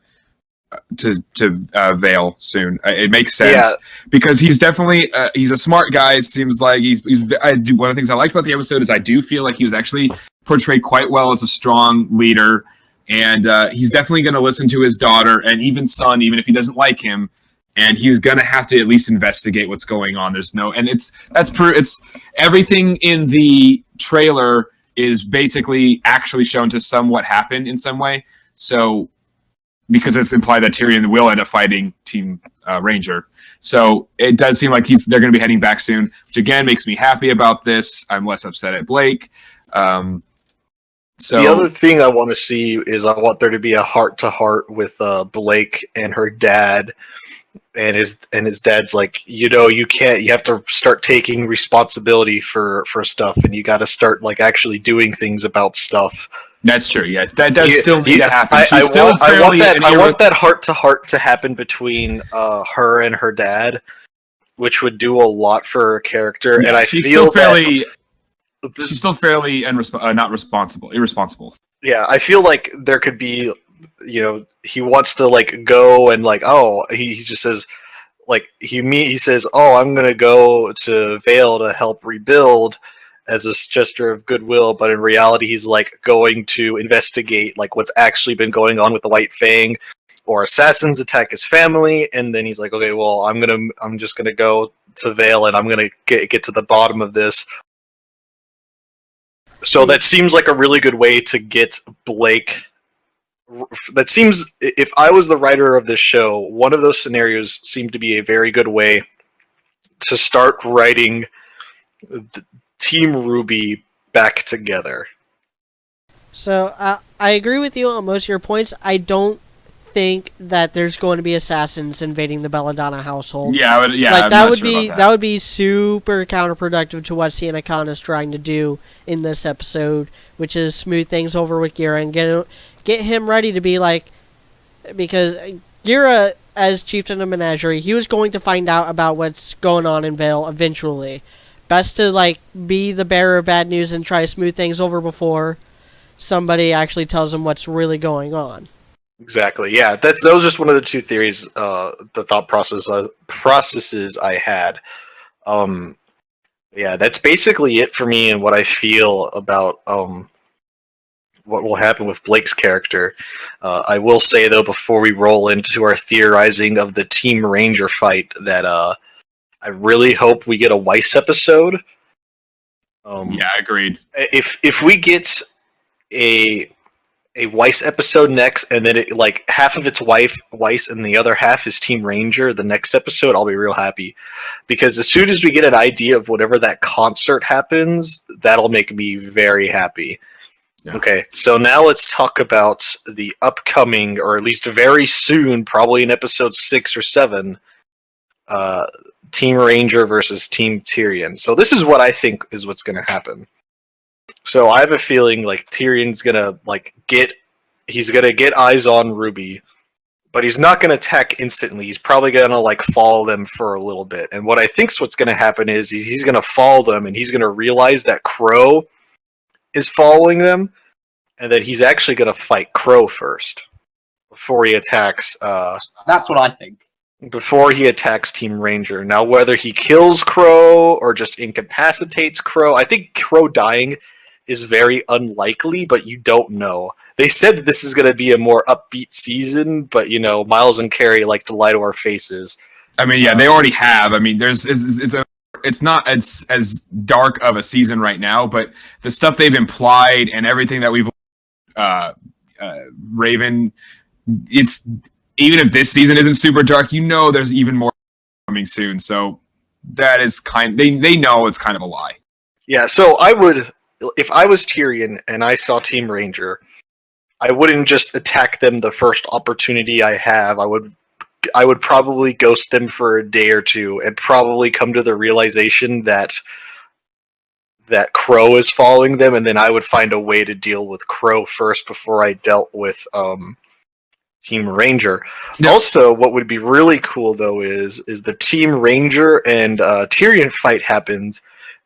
Vale soon. It makes sense because he's definitely he's a smart guy. It seems like one of the things I liked about the episode is I do feel like he was actually portrayed quite well as a strong leader, and he's definitely going to listen to his daughter and even Sun, even if he doesn't like him. and he's gonna have to at least investigate what's going on. There's no, and it's everything in the trailer is basically actually shown to somewhat happen in some way. So because it's implied that Tyrion will end up fighting Team Ranger, so it does seem like they're going to be heading back soon, which again makes me happy about this. I'm less upset at Blake. So the other thing I want to see is I want there to be a heart-to-heart with Blake and her dad, and his dad's like, you have to start taking responsibility for stuff, and you got to start like actually doing things about stuff. That's true. Yeah, that does still need to happen. I want that heart-to-heart to happen between her and her dad, which would do a lot for her character. Yeah, and I feel she's still fairly irresponsible. Yeah, I feel like there could be, he wants to like go and like, he just says like he says, I'm gonna go to Vale to help rebuild as a gesture of goodwill, but in reality he's like going to investigate like what's actually been going on with the White Fang, or assassins attack his family, and then he's like, okay, well I'm just gonna go to Vale and I'm gonna get to the bottom of this. So that seems like a really good way to get Blake. That seems, if I was the writer of this show, one of those scenarios seemed to be a very good way to start writing Team RWBY back together. So I agree with you on most of your points. I don't think that there's going to be assassins invading the Belladonna household. That would be super counterproductive to what Sienna Khan is trying to do in this episode, which is smooth things over with Gira and get him ready to be like, because Gira, as chieftain of Menagerie, he was going to find out about what's going on in Vale eventually. Best to like be the bearer of bad news and try to smooth things over before somebody actually tells him what's really going on. Exactly. Yeah, that was just one of the two theories, the thought processes I had. Yeah, that's basically it for me and what I feel about what will happen with Blake's character. I will say though, before we roll into our theorizing of the Team Ranger fight, that I really hope we get a Weiss episode. Yeah, agreed. If we get a Weiss episode next, and then it like half of it's Weiss and the other half is Team Ranger the next episode, I'll be real happy. Because as soon as we get an idea of whatever that concert happens, that'll make me very happy. Yeah. Okay, so now let's talk about the upcoming, or at least very soon, probably in episode 6 or 7, Team Ranger versus Team Tyrion. So this is what I think is what's going to happen. So I have a feeling like Tyrion's gonna get eyes on RWBY, but he's not gonna attack instantly. He's probably gonna like follow them for a little bit. And what I think's what's gonna happen is he's gonna follow them, and he's gonna realize that Crow is following them, and that he's actually gonna fight Crow first before he attacks. That's what I think. Before he attacks Team Ranger. Now, whether he kills Crow or just incapacitates Crow, I think Crow dying is very unlikely, but you don't know. They said that this is going to be a more upbeat season, but Miles and Carrie like to lie to our faces. I mean, yeah, they already have. I mean, it's not as dark of a season right now, but the stuff they've implied and everything that we've Raven, it's, even if this season isn't super dark, there's even more coming soon. So that is they know it's kind of a lie. Yeah, so if I was Tyrion and I saw Team Ranger, I wouldn't just attack them the first opportunity I have. I would probably ghost them for a day or two and probably come to the realization that Crow is following them, and then I would find a way to deal with Crow first before I dealt with Team Ranger. No. Also, what would be really cool though is the Team Ranger and Tyrion fight happens,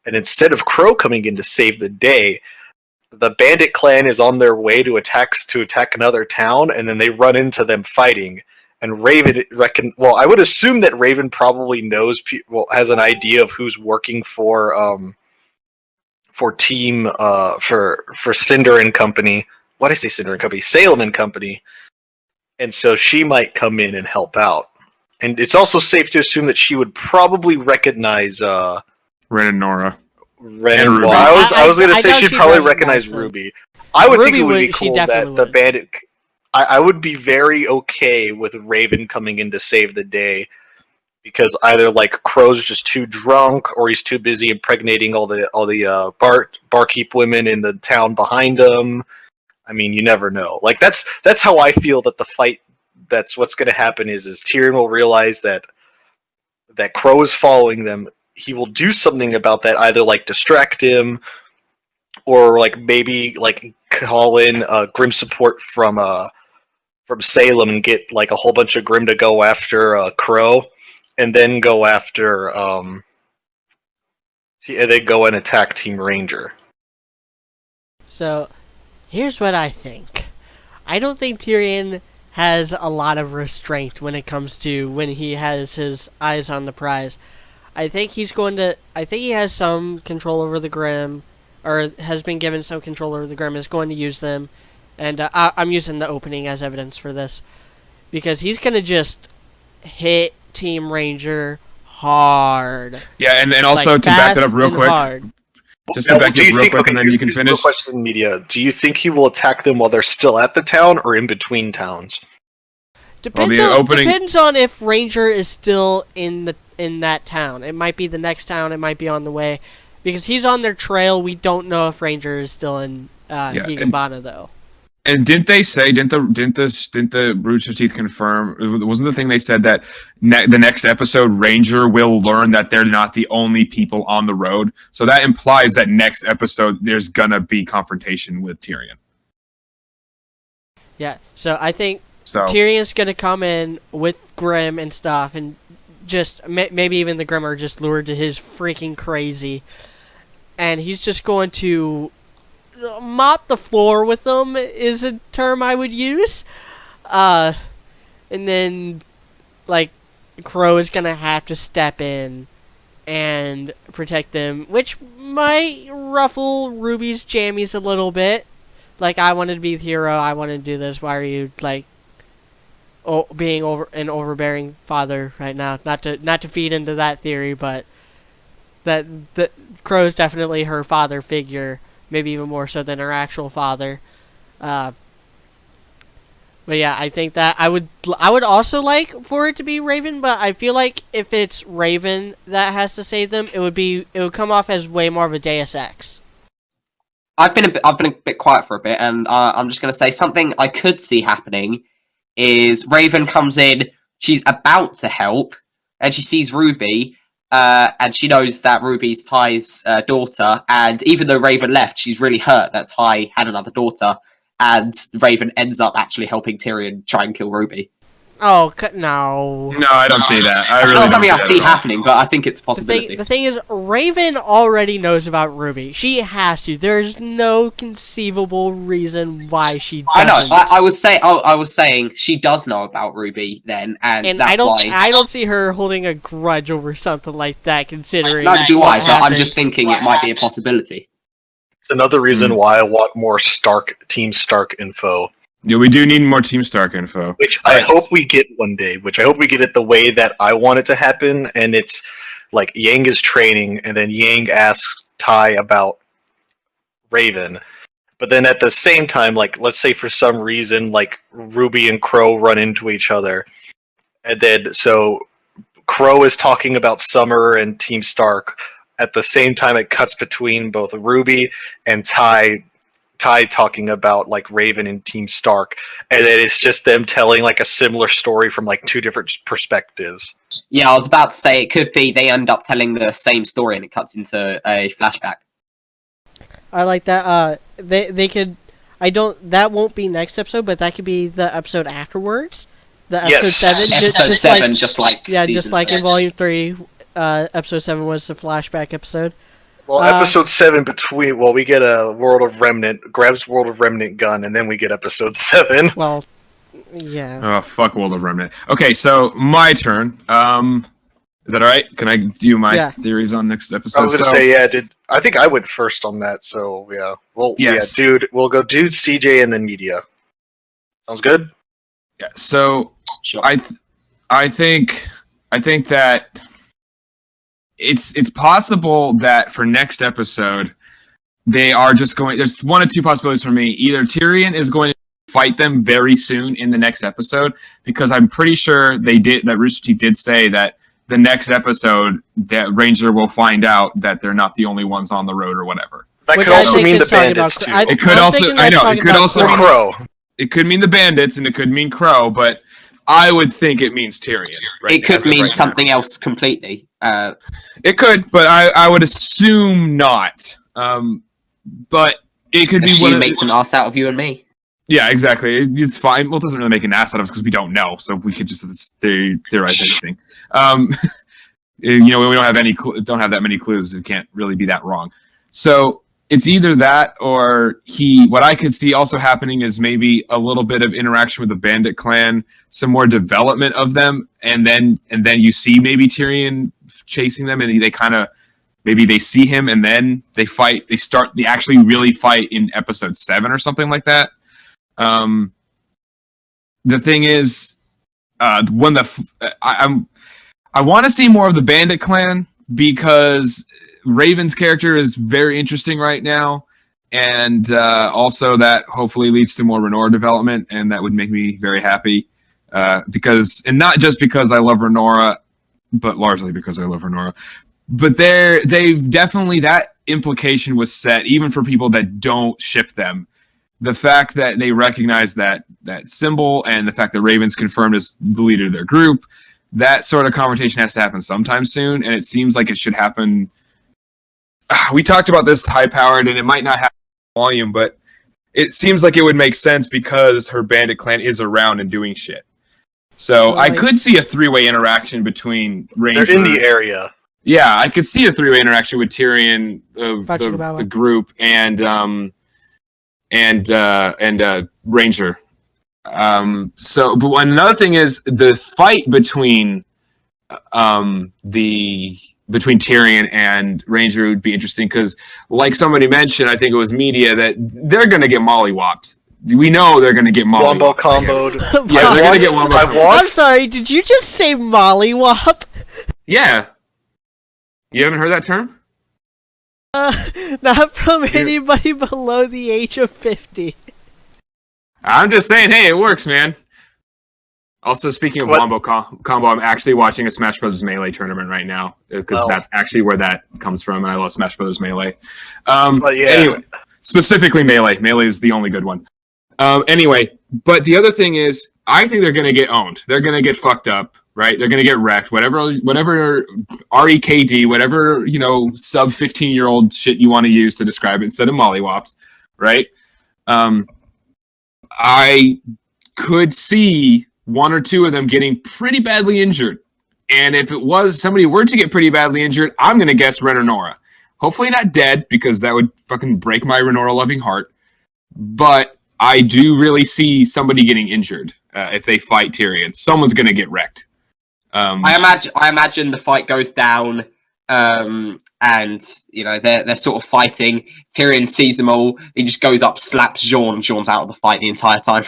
and instead of Crow coming in to save the day, the Bandit clan is on their way to attack another town, and then they run into them fighting. And Raven I would assume that Raven probably knows has an idea of who's working for Team for Cinder and Company. Why did I say Cinder and Company? Salem and Company. And so she might come in and help out. And it's also safe to assume that she would probably recognize Ren and Nora. Ren and Ruby. I was going to say she'd probably recognize RWBY. I would think it would be cool that the bandit... I would be very okay with Raven coming in to save the day, because either like Crow's just too drunk, or he's too busy impregnating all the barkeep women in the town behind him. I mean, you never know. Like that's how I feel that the fight. That's what's going to happen is Tyrion will realize that Crow is following them. He will do something about that, either like distract him, or like maybe like call in Grim support from Salem and get like a whole bunch of Grim to go after Crow, and then go after and then go and attack Team Ranger. So, here's what I think. I don't think Tyrion has a lot of restraint when it comes to when he has his eyes on the prize. I think he has some control over the Grim, or has been given some control over the Grim, is going to use them. And I'm using the opening as evidence for this, because he's going to just hit Team Ranger hard. Yeah, and also like, to back it up real quick, just to back it up real quick, and then you can finish. Question, Media. Do you think he will attack them while they're still at the town, or in between towns? Depends on if Ranger is still in that town. It might be the next town. It might be on the way, because he's on their trail. We don't know if Ranger is still in Higabana, though. And didn't the Rooster Teeth confirm? Wasn't the thing they said that the next episode Ranger will learn that they're not the only people on the road? So that implies that next episode there's gonna be confrontation with Tyrion. Yeah. So I think Tyrion's gonna come in with Grim and stuff, and just maybe even the Grim are just lured to his freaking crazy, and he's just going to mop the floor with them, is a term I would use. And then, like, Crow is gonna have to step in and protect them, which might ruffle Ruby's jammies a little bit. Like, I wanted to be the hero, I wanted to do this, why are you, like, being an overbearing father right now? Not to feed into that theory, but that Crow's definitely her father figure. Maybe even more so than her actual father. But yeah, I think that I would also like for it to be Raven, but I feel like if it's Raven that has to save them, it would come off as way more of a Deus Ex. I've been a bit quiet for a bit, and I'm just going to say something I could see happening is Raven comes in, she's about to help, and she sees RWBY. And she knows that Ruby's Ty's daughter, and even though Raven left, she's really hurt that Ty had another daughter, and Raven ends up actually helping Tyrion try and kill RWBY. Oh, no. No, I don't see that. It's not something I see happening, but I think it's a possibility. The thing is, Raven already knows about RWBY. She has to. There's no conceivable reason why she doesn't. I know. I was saying she does know about RWBY then, and that's why. I don't see her holding a grudge over something like that, considering. Neither do I, but I'm just thinking it might be a possibility. It's another reason why I want more Team Stark info. Yeah, we do need more Team Stark info. Which I hope we get one day. Which I hope we get it the way that I want it to happen. And it's like Yang is training, and then Yang asks Ty about Raven. But then at the same time, like, let's say for some reason, like, RWBY and Crow run into each other. And then, so, Crow is talking about Summer and Team Stark. At the same time, it cuts between both RWBY and Ty talking about like Raven and Team Stark, and then it's just them telling like a similar story from like two different perspectives. Yeah, I was about to say it could be they end up telling the same story and it cuts into a flashback. I like that. They could. I don't. That won't be next episode, but that could be the episode afterwards. The episode 7. Episode 7, just like in Volume 3. Episode 7 was the flashback episode. Well, episode 7 we get a World of Remnant, grabs World of Remnant gun, and then we get episode 7. Well, yeah. Oh, fuck World of Remnant. Okay, so my turn. Is that alright? Can I do my theories on next episode? I was going to say, I think I went first on that, so yeah. Well, yes. Yeah, we'll go Dude, CJ, and then Media. Sounds good? Yeah, so sure. I think that it's possible that for next episode they are just going. There's one of two possibilities for me. Either Tyrion is going to fight them very soon in the next episode, because I'm pretty sure that Rooster Teeth did say that the next episode that Ranger will find out that they're not the only ones on the road or whatever. That could also mean the bandits too. It could also. I know. It could also mean Crow. It could mean the bandits, and it could mean Crow, but I would think it means Tyrion. Right, it could mean something else completely. It could, but I would assume not. But it could be she makes an ass out of you and me. Yeah, exactly. It's fine. Well, it doesn't really make an ass out of us because we don't know, so we could just theorize anything. We don't have that many clues. It can't really be that wrong. So it's either that or what I could see also happening is maybe a little bit of interaction with the Bandit clan, some more development of them, and then you see maybe Tyrion chasing them, and they kind of maybe they see him and then they fight. They actually really fight in episode 7 or something like that. The thing is, I want to see more of the Bandit clan because Raven's character is very interesting right now, and also that hopefully leads to more Renora development, and that would make me very happy. And not just because I love Renora, but largely because I love Renora. But they've definitely, that implication was set even for people that don't ship them. The fact that they recognize that symbol and the fact that Raven's confirmed as the leader of their group, that sort of conversation has to happen sometime soon, and it seems like it should happen. We talked about this high-powered, and it might not happen in volume, but it seems like it would make sense because her bandit clan is around and doing shit. So I could see a 3-way interaction between Ranger. They're in the area. Yeah, I could see a 3-way interaction with Tyrion, the group, and Ranger. But another thing is the fight between Tyrion and Ranger would be interesting because, like somebody mentioned, I think it was media, that they're going to get mollywopped. We know they're going to get mollywopped. Wombo comboed. Yeah, they're going to get wombo. I'm sorry, did you just say mollywop? Yeah. You haven't heard that term? Not from anybody below the age of 50. I'm just saying, hey, it works, man. Also, speaking of wombo combo, I'm actually watching a Smash Brothers Melee tournament right now because that's actually where that comes from, and I love Smash Brothers Melee. Anyway, specifically Melee. Melee is the only good one. Anyway, but the other thing is, I think they're going to get owned. They're going to get fucked up, right? They're going to get wrecked. Whatever REKD, whatever, sub 15-year-old shit you want to use to describe it instead of mollywops, right? I could see one or two of them getting pretty badly injured. And if somebody were to get pretty badly injured, I'm going to guess Renora. Hopefully not dead, because that would fucking break my Renora-loving heart. But I do really see somebody getting injured if they fight Tyrion. Someone's going to get wrecked. I imagine the fight goes down, and they're sort of fighting. Tyrion sees them all. He just goes up, slaps Jean. Jean's out of the fight the entire time.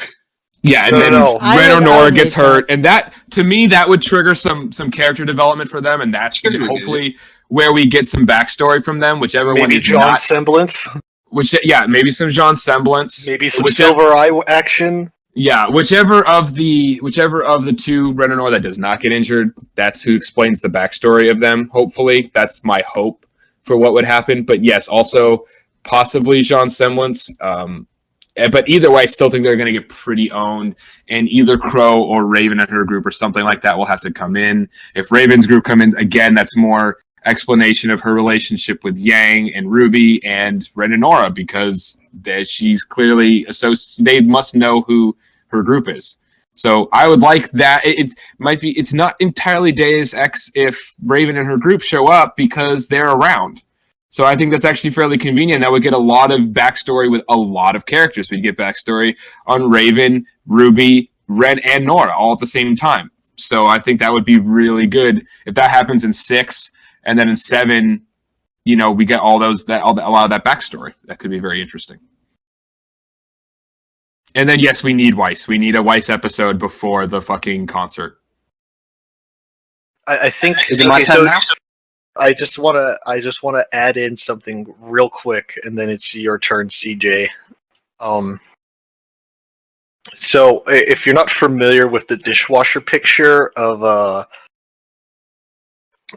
Yeah, and then Renora gets hurt, and that, to me, that would trigger some character development for them, and that's hopefully where we get some backstory from them, whichever one is Jean semblance. Maybe some Jean semblance. Maybe some Silver Eye action. Yeah, whichever of the two Renora that does not get injured, that's who explains the backstory of them. Hopefully, that's my hope for what would happen. But yes, also possibly Jean semblance. But either way, I still think they're going to get pretty owned, and either Crow or Raven and her group or something like that will have to come in. If Raven's group come in, again, that's more explanation of her relationship with Yang and RWBY and Renora, because she's clearly associated. They must know who her group is. So I would like that. It's not entirely Deus Ex if Raven and her group show up because they're around. So I think that's actually fairly convenient. That would get a lot of backstory with a lot of characters. We'd get backstory on Raven, RWBY, Ren, and Nora all at the same time. So I think that would be really good if that happens in 6, and then in 7, we get a lot of that backstory. That could be very interesting. And then yes, we need Weiss. We need a Weiss episode before the fucking concert. I think. Is it my turn now? I just wanna add in something real quick, and then it's your turn, CJ. So if you're not familiar with the dishwasher picture of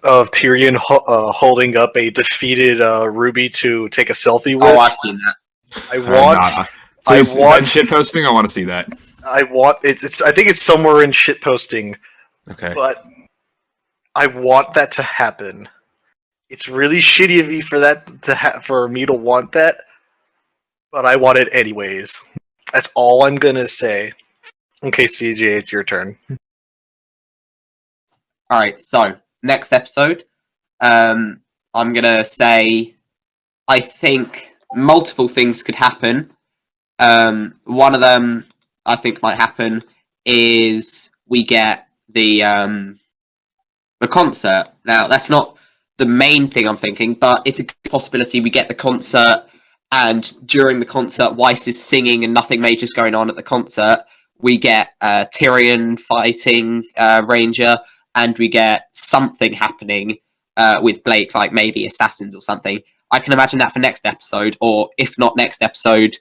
Tyrion holding up a defeated RWBY to take a selfie with. Oh, I've seen that. Please, is that shitposting? I want to see that. It's. I think it's somewhere in shitposting. Okay. But I want that to happen. It's really shitty of me for me to want that, but I want it anyways. That's all I'm gonna say. Okay, CJ, it's your turn. Alright, so next episode, I'm gonna say I think multiple things could happen. One of them I think might happen is we get the concert. Now that's not the main thing I'm thinking, but it's a good possibility we get the concert, and during the concert Weiss is singing and nothing major's going on at the concert. We get Tyrion fighting Ranger, and we get something happening with Blake, like maybe assassins or something. I can imagine that for next episode, or if not next episode,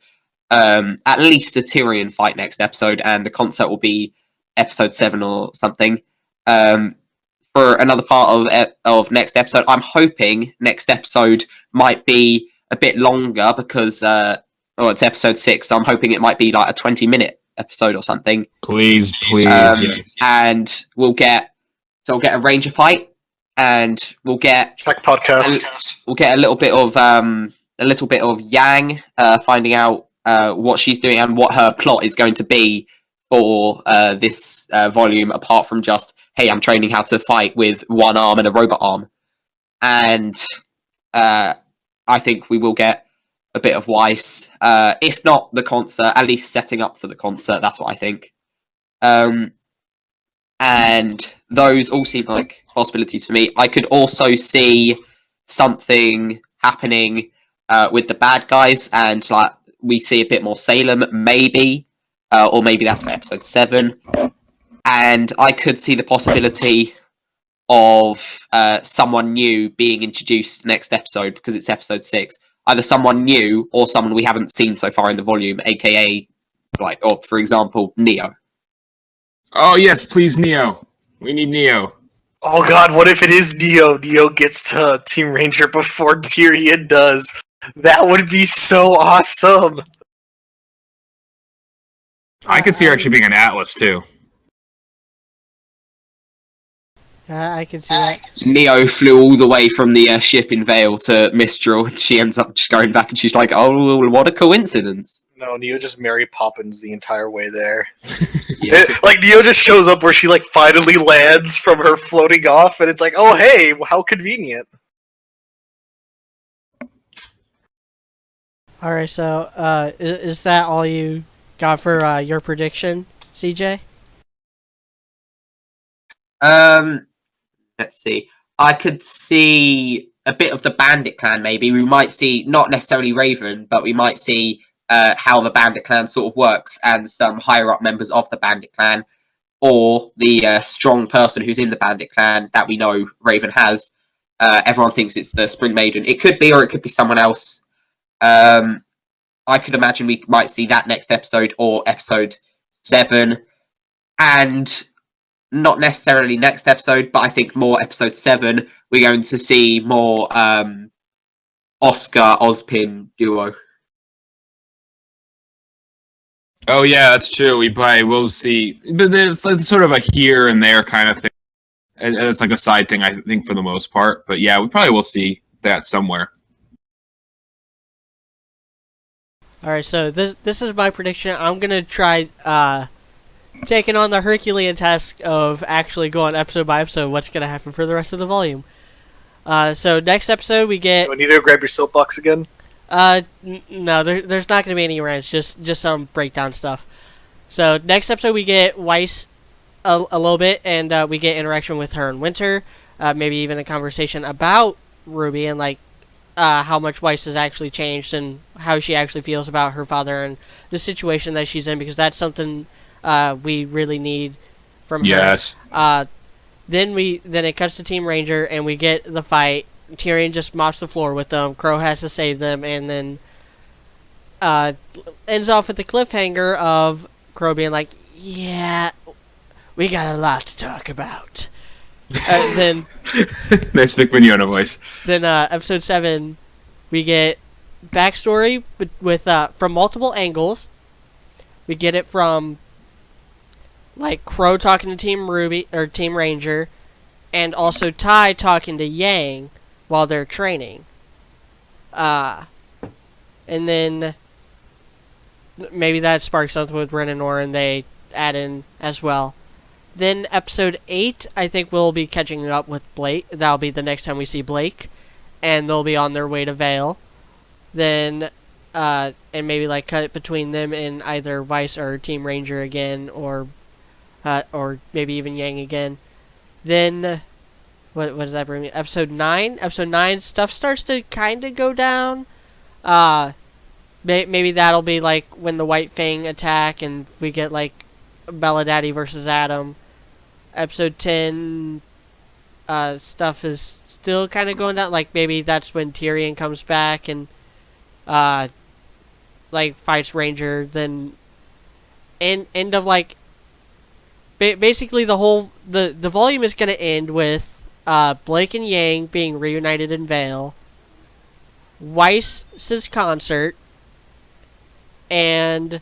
at least a Tyrion fight next episode, and the concert will be episode 7 or something. For another part of next episode, I'm hoping next episode might be a bit longer because it's episode 6, so I'm hoping it might be like a 20-minute episode or something. Please, yes. And we'll get a Ranger fight, and we'll get Check podcast. We'll get a little bit of Yang finding out what she's doing and what her plot is going to be for this volume, apart from just, hey, I'm training how to fight with one arm and a robot arm. And I think we will get a bit of Weiss. If not the concert, at least setting up for the concert. That's what I think. And those all seem like possibilities for me. I could also see something happening with the bad guys, and like we see a bit more Salem, maybe. Or maybe that's for episode 7. And I could see the possibility of someone new being introduced next episode, because it's episode 6. Either someone new or someone we haven't seen so far in the volume, aka, or for example, Neo. Oh yes, please, Neo. We need Neo. Oh god, what if it is Neo? Neo gets to Team Ranger before Tyrion does. That would be so awesome. I could see her actually being an Atlas too. I can see that. Neo flew all the way from the ship in Vale to Mistral, and she ends up just going back, and she's like, "Oh, what a coincidence!" No, Neo just Mary Poppins the entire way there. Yeah. Neo just shows up where she finally lands from her floating off, and it's like, "Oh, hey, how convenient." All right, so is that all you got for your prediction, CJ? Let's see. I could see a bit of the Bandit Clan, maybe. We might see, not necessarily Raven, but we might see how the Bandit Clan sort of works, and some higher-up members of the Bandit Clan, or the strong person who's in the Bandit Clan that we know Raven has. Everyone thinks it's the Spring Maiden. It could be, or it could be someone else. I could imagine we might see that next episode, or episode 7. And not necessarily next episode, but I think more episode 7, we're going to see more Oscar Ozpin duo. Oh yeah, that's true. We'll see, but it's sort of a here and there kind of thing, and it's like a side thing, I think, for the most part. But yeah, we probably will see that somewhere. All right, so this is my prediction. I'm gonna try taking on the Herculean task of actually going episode by episode. What's gonna happen for the rest of the volume? So next episode we get. Do I need to grab your soapbox again? No, there's not gonna be any rants. Just some breakdown stuff. So next episode we get Weiss a little bit, and we get interaction with her and Winter. Maybe even a conversation about RWBY and how much Weiss has actually changed and how she actually feels about her father and the situation that she's in, because that's something we really need from her. Yes. Then it cuts to Team Ranger, and we get the fight. Tyrion just mops the floor with them. Crow has to save them, and then ends off with the cliffhanger of Crow being like, "Yeah, we got a lot to talk about." Then nice Vic Mignogna voice. Then episode 7, we get backstory with from multiple angles. We get it from like Crow talking to Team RWBY or Team Ranger, and also Ty talking to Yang while they're training. And then maybe that sparks something with Ren and Nora, and they add in as well. Then episode 8, I think we'll be catching up with Blake. That'll be the next time we see Blake, and they'll be on their way to Vale. Then, and maybe like cut it between them in either Vice or Team Ranger again, or maybe even Yang again. Then, what does that bring me? Episode 9. Episode 9, stuff starts to kind of go down. Maybe that'll be like when the White Fang attack, and we get like Bella Daddy versus Adam. Episode 10, stuff is still kind of going down. Like maybe that's when Tyrion comes back and like fights Ranger. Then end of like basically the whole the volume is going to end with Blake and Yang being reunited in Vale, Weiss's concert, and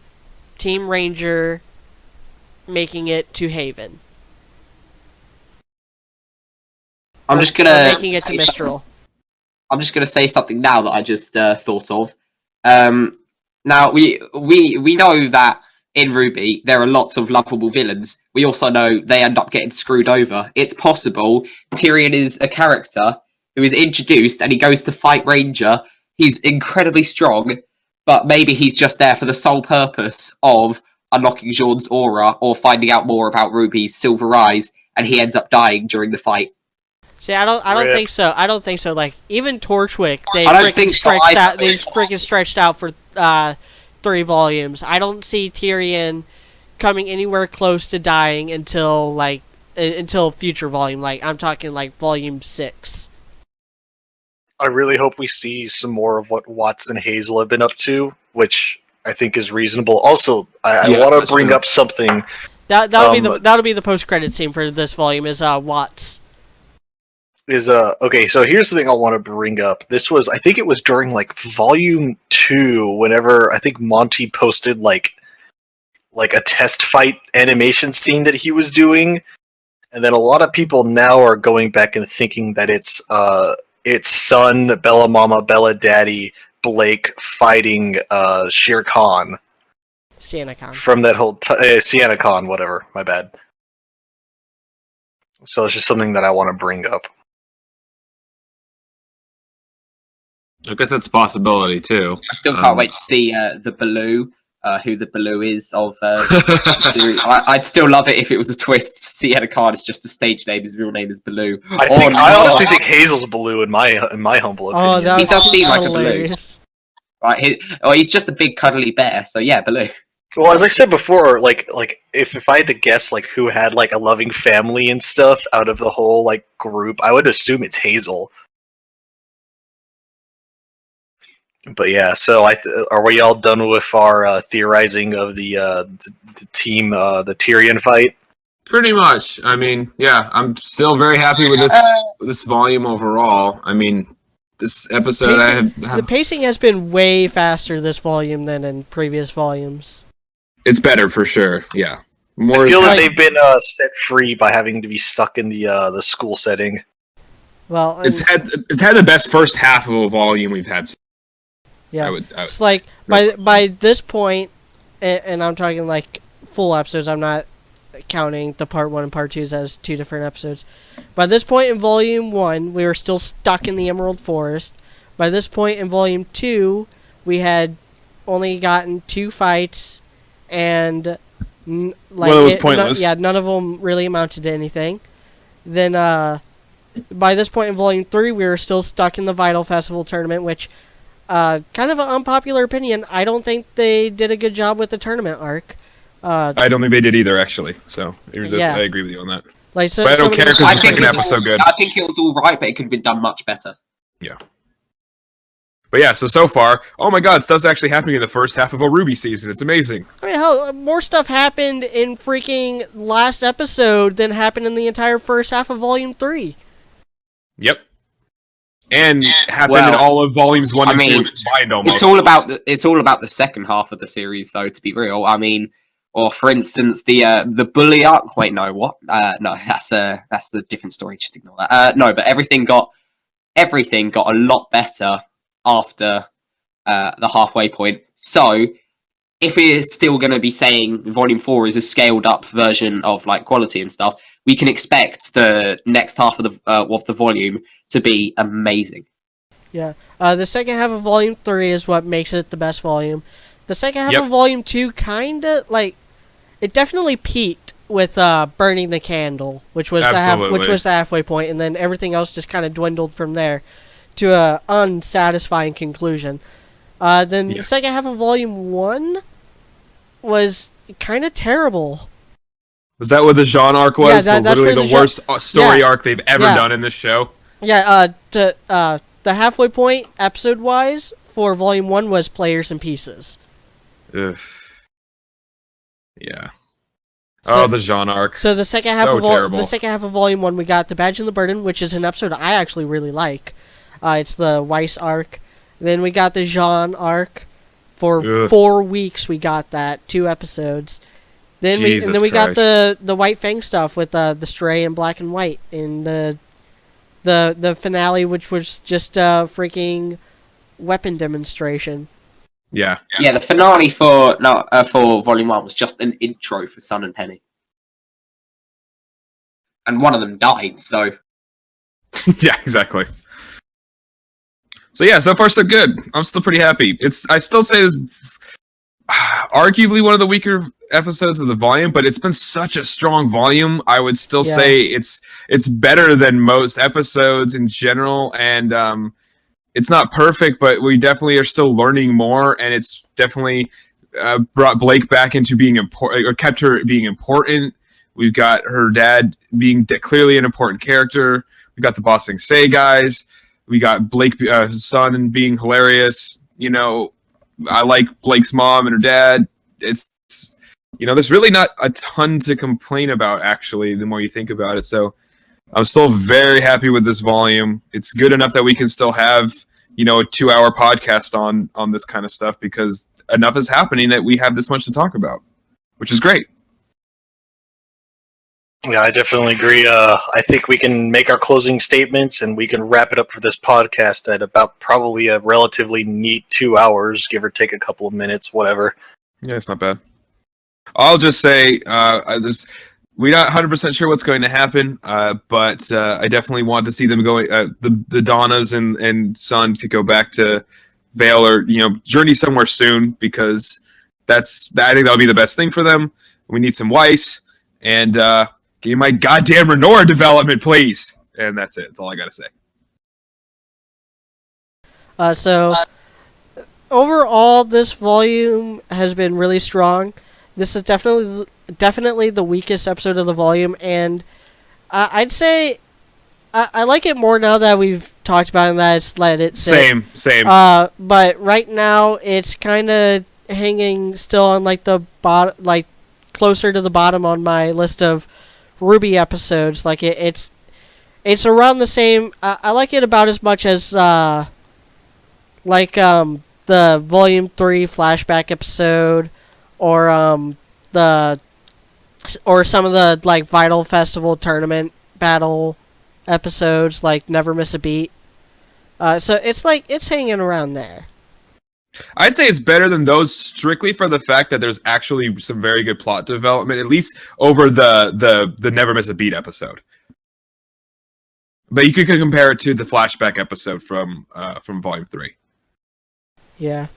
Team Ranger making it to Haven. I'm just gonna making it to Mistral. I'm just gonna say something now that I just thought of. Now we know that in RWBY there are lots of lovable villains. We also know they end up getting screwed over. It's possible Tyrion is a character who is introduced and he goes to fight Ranger. He's incredibly strong, but maybe he's just there for the sole purpose of unlocking Jean's aura or finding out more about Ruby's silver eyes, and he ends up dying during the fight. See, I don't think so. I don't think so. Like even Torchwick, they freaking stretched out for 3 volumes. I don't see Tyrion coming anywhere close to dying until future volume. Like I'm talking like volume 6. I really hope we see some more of what Watts and Hazel have been up to, which I think is reasonable. Also, I want to bring up something. That'll be the post-credit scene for this volume. Is Watts. Okay, so here's the thing I want to bring up. This was, I think it was during like volume 2, whenever I think Monty posted like a test fight animation scene that he was doing, and then a lot of people now are going back and thinking that it's son, Bella Mama, Bella Daddy, Blake fighting Shere Khan. Sienna Khan. From that whole Sienna Khan, whatever. My bad. So it's just something that I want to bring up. I guess that's a possibility too. I still can't wait to see the Baloo, who the Baloo is of I'd still love it if it was a twist. Sienna Khan is just a stage name. His real name is Baloo. I honestly think Hazel's Baloo in my humble opinion. He does seem like a Baloo. Right, he's just a big cuddly bear. So yeah, Baloo. Well, as I said before, like if I had to guess like who had like a loving family and stuff out of the whole like group, I would assume it's Hazel. But yeah, so are we all done with our theorizing of the team, the Tyrion fight? Pretty much. I mean, yeah, I'm still very happy with this volume overall. I mean, this episode the pacing has been way faster this volume than in previous volumes. It's better for sure. Yeah, I feel that they've been set free by having to be stuck in the school setting. Well, it's had the best first half of a volume we've had. Yeah, it's like by this point, and I'm talking like full episodes. I'm not counting the part 1 and part 2 as 2 different episodes. By this point in volume 1, we were still stuck in the Emerald Forest. By this point in volume 2, we had only gotten 2 fights, and one of those pointless. None of them really amounted to anything. Then by this point in volume 3, we were still stuck in the Vital Festival tournament, which. Kind of an unpopular opinion. I don't think they did a good job with the tournament arc. I don't think they did either, actually. So I agree with you on that. Like, so, but I don't care because the second episode good. I think it was all right, but it could have been done much better. Yeah. But yeah, so far, oh my god, stuff's actually happening in the first half of a RWBY season. It's amazing. I mean, hell, more stuff happened in freaking last episode than happened in the entire first half of Volume 3. Yep. And happened in all of Volumes 1 and 2 combined almost. It's all about the second half of the series, though, to be real. I mean, or for instance, the bully arc. Wait, no, what? No, that's a different story. Just ignore that. No, but everything got a lot better after the halfway point. So, if we're still going to be saying Volume 4 is a scaled up version of like quality and stuff, we can expect the next half of the volume to be amazing. Yeah. The second half of Volume 3 is what makes it the best volume. The second half of Volume 2 kinda like it definitely peaked with Burning the Candle, which was the halfway point, and then everything else just kind of dwindled from there to a unsatisfying conclusion. Then the second half of Volume 1 was kind of terrible. Was that what the Jean arc was? Yeah, that's literally the worst story arc they've ever done in this show? Yeah, the halfway point, episode-wise, for Volume 1 was Players and Pieces. Ugh. Yeah. So, the Jean arc. So the second half of Volume 1, we got The Badge and the Burden, which is an episode I actually really like. It's the Weiss arc. Then we got the Jean arc. For 4 weeks, we got that 2 episodes. Then we got the White Fang stuff with the Stray and Black and White, and the finale, which was just a freaking weapon demonstration. Yeah. Yeah, the finale for Volume 1 was just an intro for Sun and Penny. And one of them died, so... Yeah, exactly. So yeah, so far so good. I'm still pretty happy. I still say this arguably one of the weaker episodes of the volume, but it's been such a strong volume. I would still say it's better than most episodes in general, and it's not perfect, but we definitely are still learning more, and it's definitely brought Blake back into being important, or kept her being important. We've got her dad being clearly an important character. We got the Boss Thing Say guys. We got Blake, son, being hilarious. You know, I like Blake's mom and her dad. It's there's really not a ton to complain about, actually, the more you think about it. So I'm still very happy with this volume. It's good enough that we can still have, a 2-hour podcast on this kind of stuff, because enough is happening that we have this much to talk about, which is great. Yeah, I definitely agree. I think we can make our closing statements, and we can wrap it up for this podcast at about probably a relatively neat 2 hours, give or take a couple of minutes, whatever. Yeah, it's not bad. I'll just say we're not 100% sure what's going to happen, but I definitely want to see them going, the Donnas and Sun, to go back to Vale, or journey somewhere soon, because I think that'll be the best thing for them. We need some Weiss, and give me my goddamn Renora development, please. And that's it. That's all I gotta say. So overall, this volume has been really strong. This is definitely the weakest episode of the volume, and I'd say I like it more now that we've talked about it and that it's let it sit. Same. But right now it's kind of hanging still on like the bottom, like closer to the bottom on my list of RWBY episodes. Like it's around the same. I like it about as much as the Volume 3 flashback episode, or some of the like Vital Festival tournament battle episodes, like Never Miss a Beat. So it's hanging around there. I'd say it's better than those, strictly for the fact that there's actually some very good plot development, at least over the Never Miss a Beat episode. But you could compare it to the flashback episode from Volume 3. Yeah.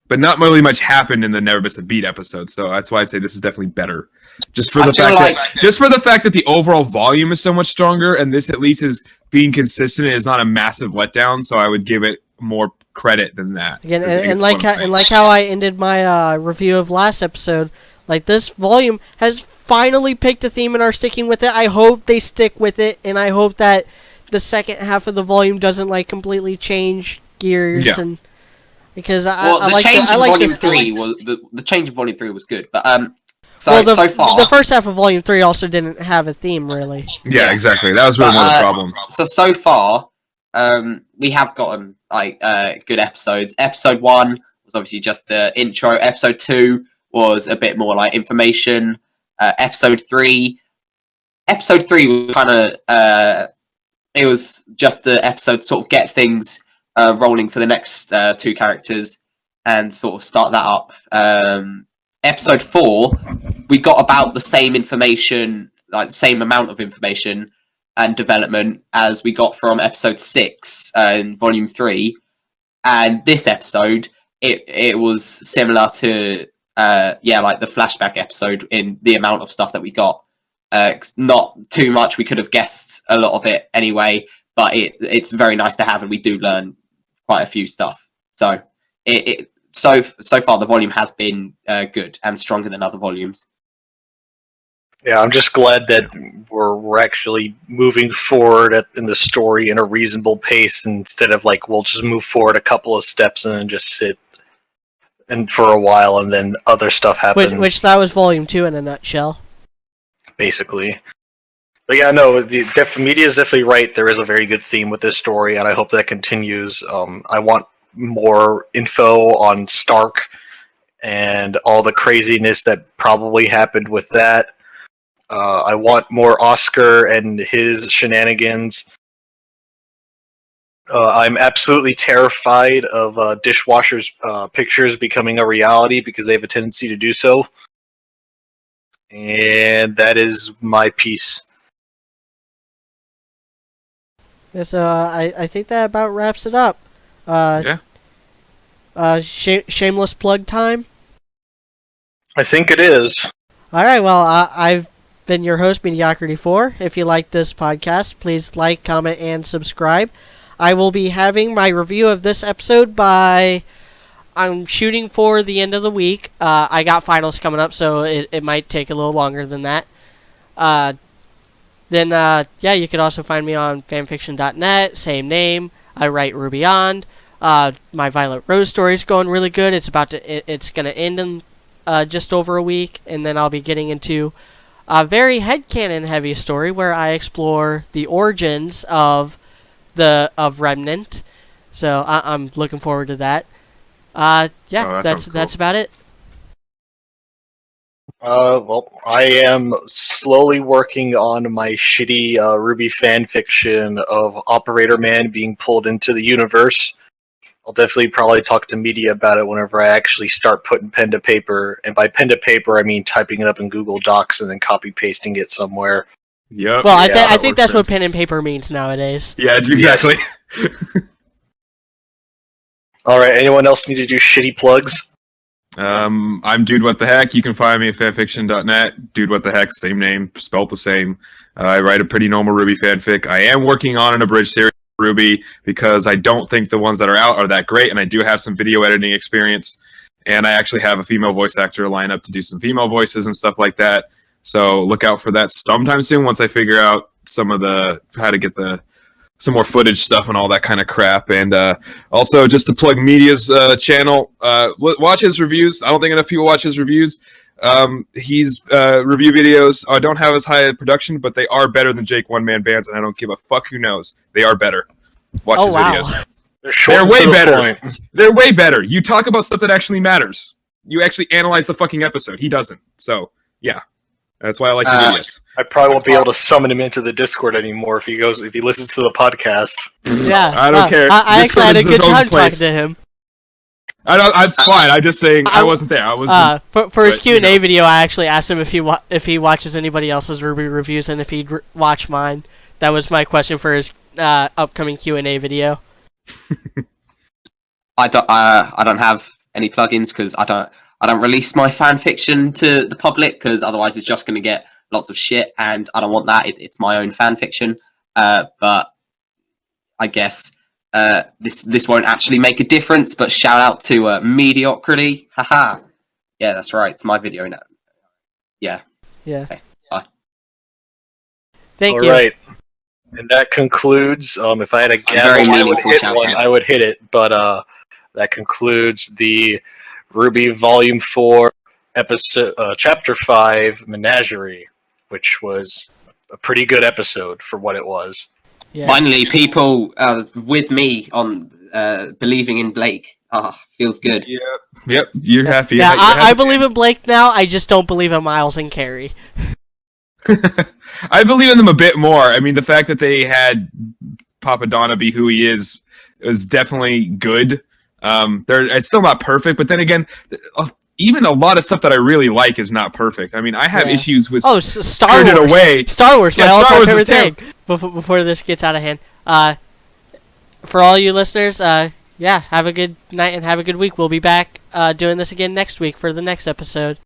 But not really much happened in the Never Miss a Beat episode, so that's why I'd say this is definitely better. Just for the fact that the overall volume is so much stronger, and this at least is being consistent and is not a massive letdown, so I would give it more credit than that. Again, and like how I ended my review of last episode, Like, this volume has finally picked a theme and are sticking with it. I hope they stick with it, and I hope that the second half of the volume doesn't, like, completely change gears. And because I like Volume 3 was the change in Volume 3 was good, but so far the first half of Volume 3 also didn't have a theme, really. Yeah, exactly. That was really more the problem. So far, we have gotten like good episodes. Episode 1 was obviously just the intro. Episode 2 was a bit more like information. Episode 3 was kind of it was just the episode to sort of get things rolling for the next 2 characters and sort of start that up. Episode 4, we got about the same information, like the same amount of information and development as we got from episode 6 in Volume 3. And this episode, it was similar to like the flashback episode in the amount of stuff that we got. Not too much. We could have guessed a lot of it anyway, but it's very nice to have, and we do learn quite a few stuff. So so far the volume has been good and stronger than other volumes. Yeah, I'm just glad that we're actually moving forward in the story in a reasonable pace instead of like we'll just move forward a couple of steps and then just sit and for a while and then other stuff happens. Which that was Volume 2 in a nutshell. Basically. But yeah, no, the media is definitely right. There is a very good theme with this story, and I hope that continues. I want more info on Stark and all the craziness that probably happened with that. I want more Oscar and his shenanigans. I'm absolutely terrified of dishwashers' pictures becoming a reality because they have a tendency to do so. And that is my piece. Yeah, so I think that about wraps it up. Shameless plug time? I think it is. Alright, well, I've been your host, Mediocrity4. If you like this podcast, please like, comment, and subscribe. I will be having my review of this episode I'm shooting for the end of the week. I got finals coming up, so it might take a little longer than that. You could also find me on fanfiction.net, same name. I write RWBY Beyond. My Violet Rose story is going really good. It's going to end in just over a week, and then I'll be getting into a very headcanon heavy story where I explore the origins of Remnant. So I'm looking forward to that. That's about it. Well, I am slowly working on my shitty RWBY fanfiction of Operator Man being pulled into the universe. I'll definitely probably talk to media about it whenever I actually start putting pen to paper. And by pen to paper, I mean typing it up in Google Docs and then copy-pasting it somewhere. Yep. Well, I think that's what pen and paper means nowadays. Yeah, exactly. Yes. Alright, anyone else need to do shitty plugs? I'm Dudewutheheck. You can find me at fanfiction.net. Dudewutheheck, same name, spelled the same. I write a pretty normal RWBY fanfic. I am working on an abridged series of RWBY because I don't think the ones that are out are that great, and I do have some video editing experience, and I actually have a female voice actor lined up to do some female voices and stuff like that. So look out for that sometime soon once I figure out how to get some more footage stuff and all that kind of crap. And also, just to plug Media's channel, watch his reviews. I don't think enough people watch his reviews. He's review videos don't have as high a production, but they are better than Jake One-Man Bands, and I don't give a fuck who knows. They are better. Watch his videos. They're way better. They're way better. You talk about stuff that actually matters. You actually analyze the fucking episode. He doesn't. So, yeah. That's why I like the videos. I probably won't be able to summon him into the Discord anymore if he listens to the podcast. Yeah, I don't care. I actually had a good time talking to him. That's fine. I'm just saying I wasn't there. I was for his Q&A video. I actually asked him if he watches anybody else's RWBY reviews and if he'd watch mine. That was my question for his upcoming Q&A video. I don't have any plugins because I don't release my fan fiction to the public because otherwise it's just going to get lots of shit, and I don't want that. It's my own fan fiction. But I guess this won't actually make a difference. But shout out to Mediocrity. Haha. Yeah, that's right. It's my video now. Yeah. Yeah. Okay. Bye. Thank All you. right. And that concludes. If I had a very gavel, I would meaningful hit shout one. out. I would hit it. But that concludes the RWBY Volume 4 episode, Chapter 5 Menagerie, which was a pretty good episode for what it was. Yeah. Finally, people with me on believing in Blake. Feels good. Yep. You're happy. Yeah, You're I happy. believe in Blake now. I just don't believe in Miles and Carrie. I believe in them a bit more. I mean, the fact that they had Papa Donna be who he is definitely good. It's still not perfect, but then again, even a lot of stuff that I really like is not perfect. I mean, I have issues with Star Wars. Away. Star Wars, my all-time favorite thing. Terrible. Before this gets out of hand, for all you listeners, have a good night and have a good week. We'll be back doing this again next week for the next episode.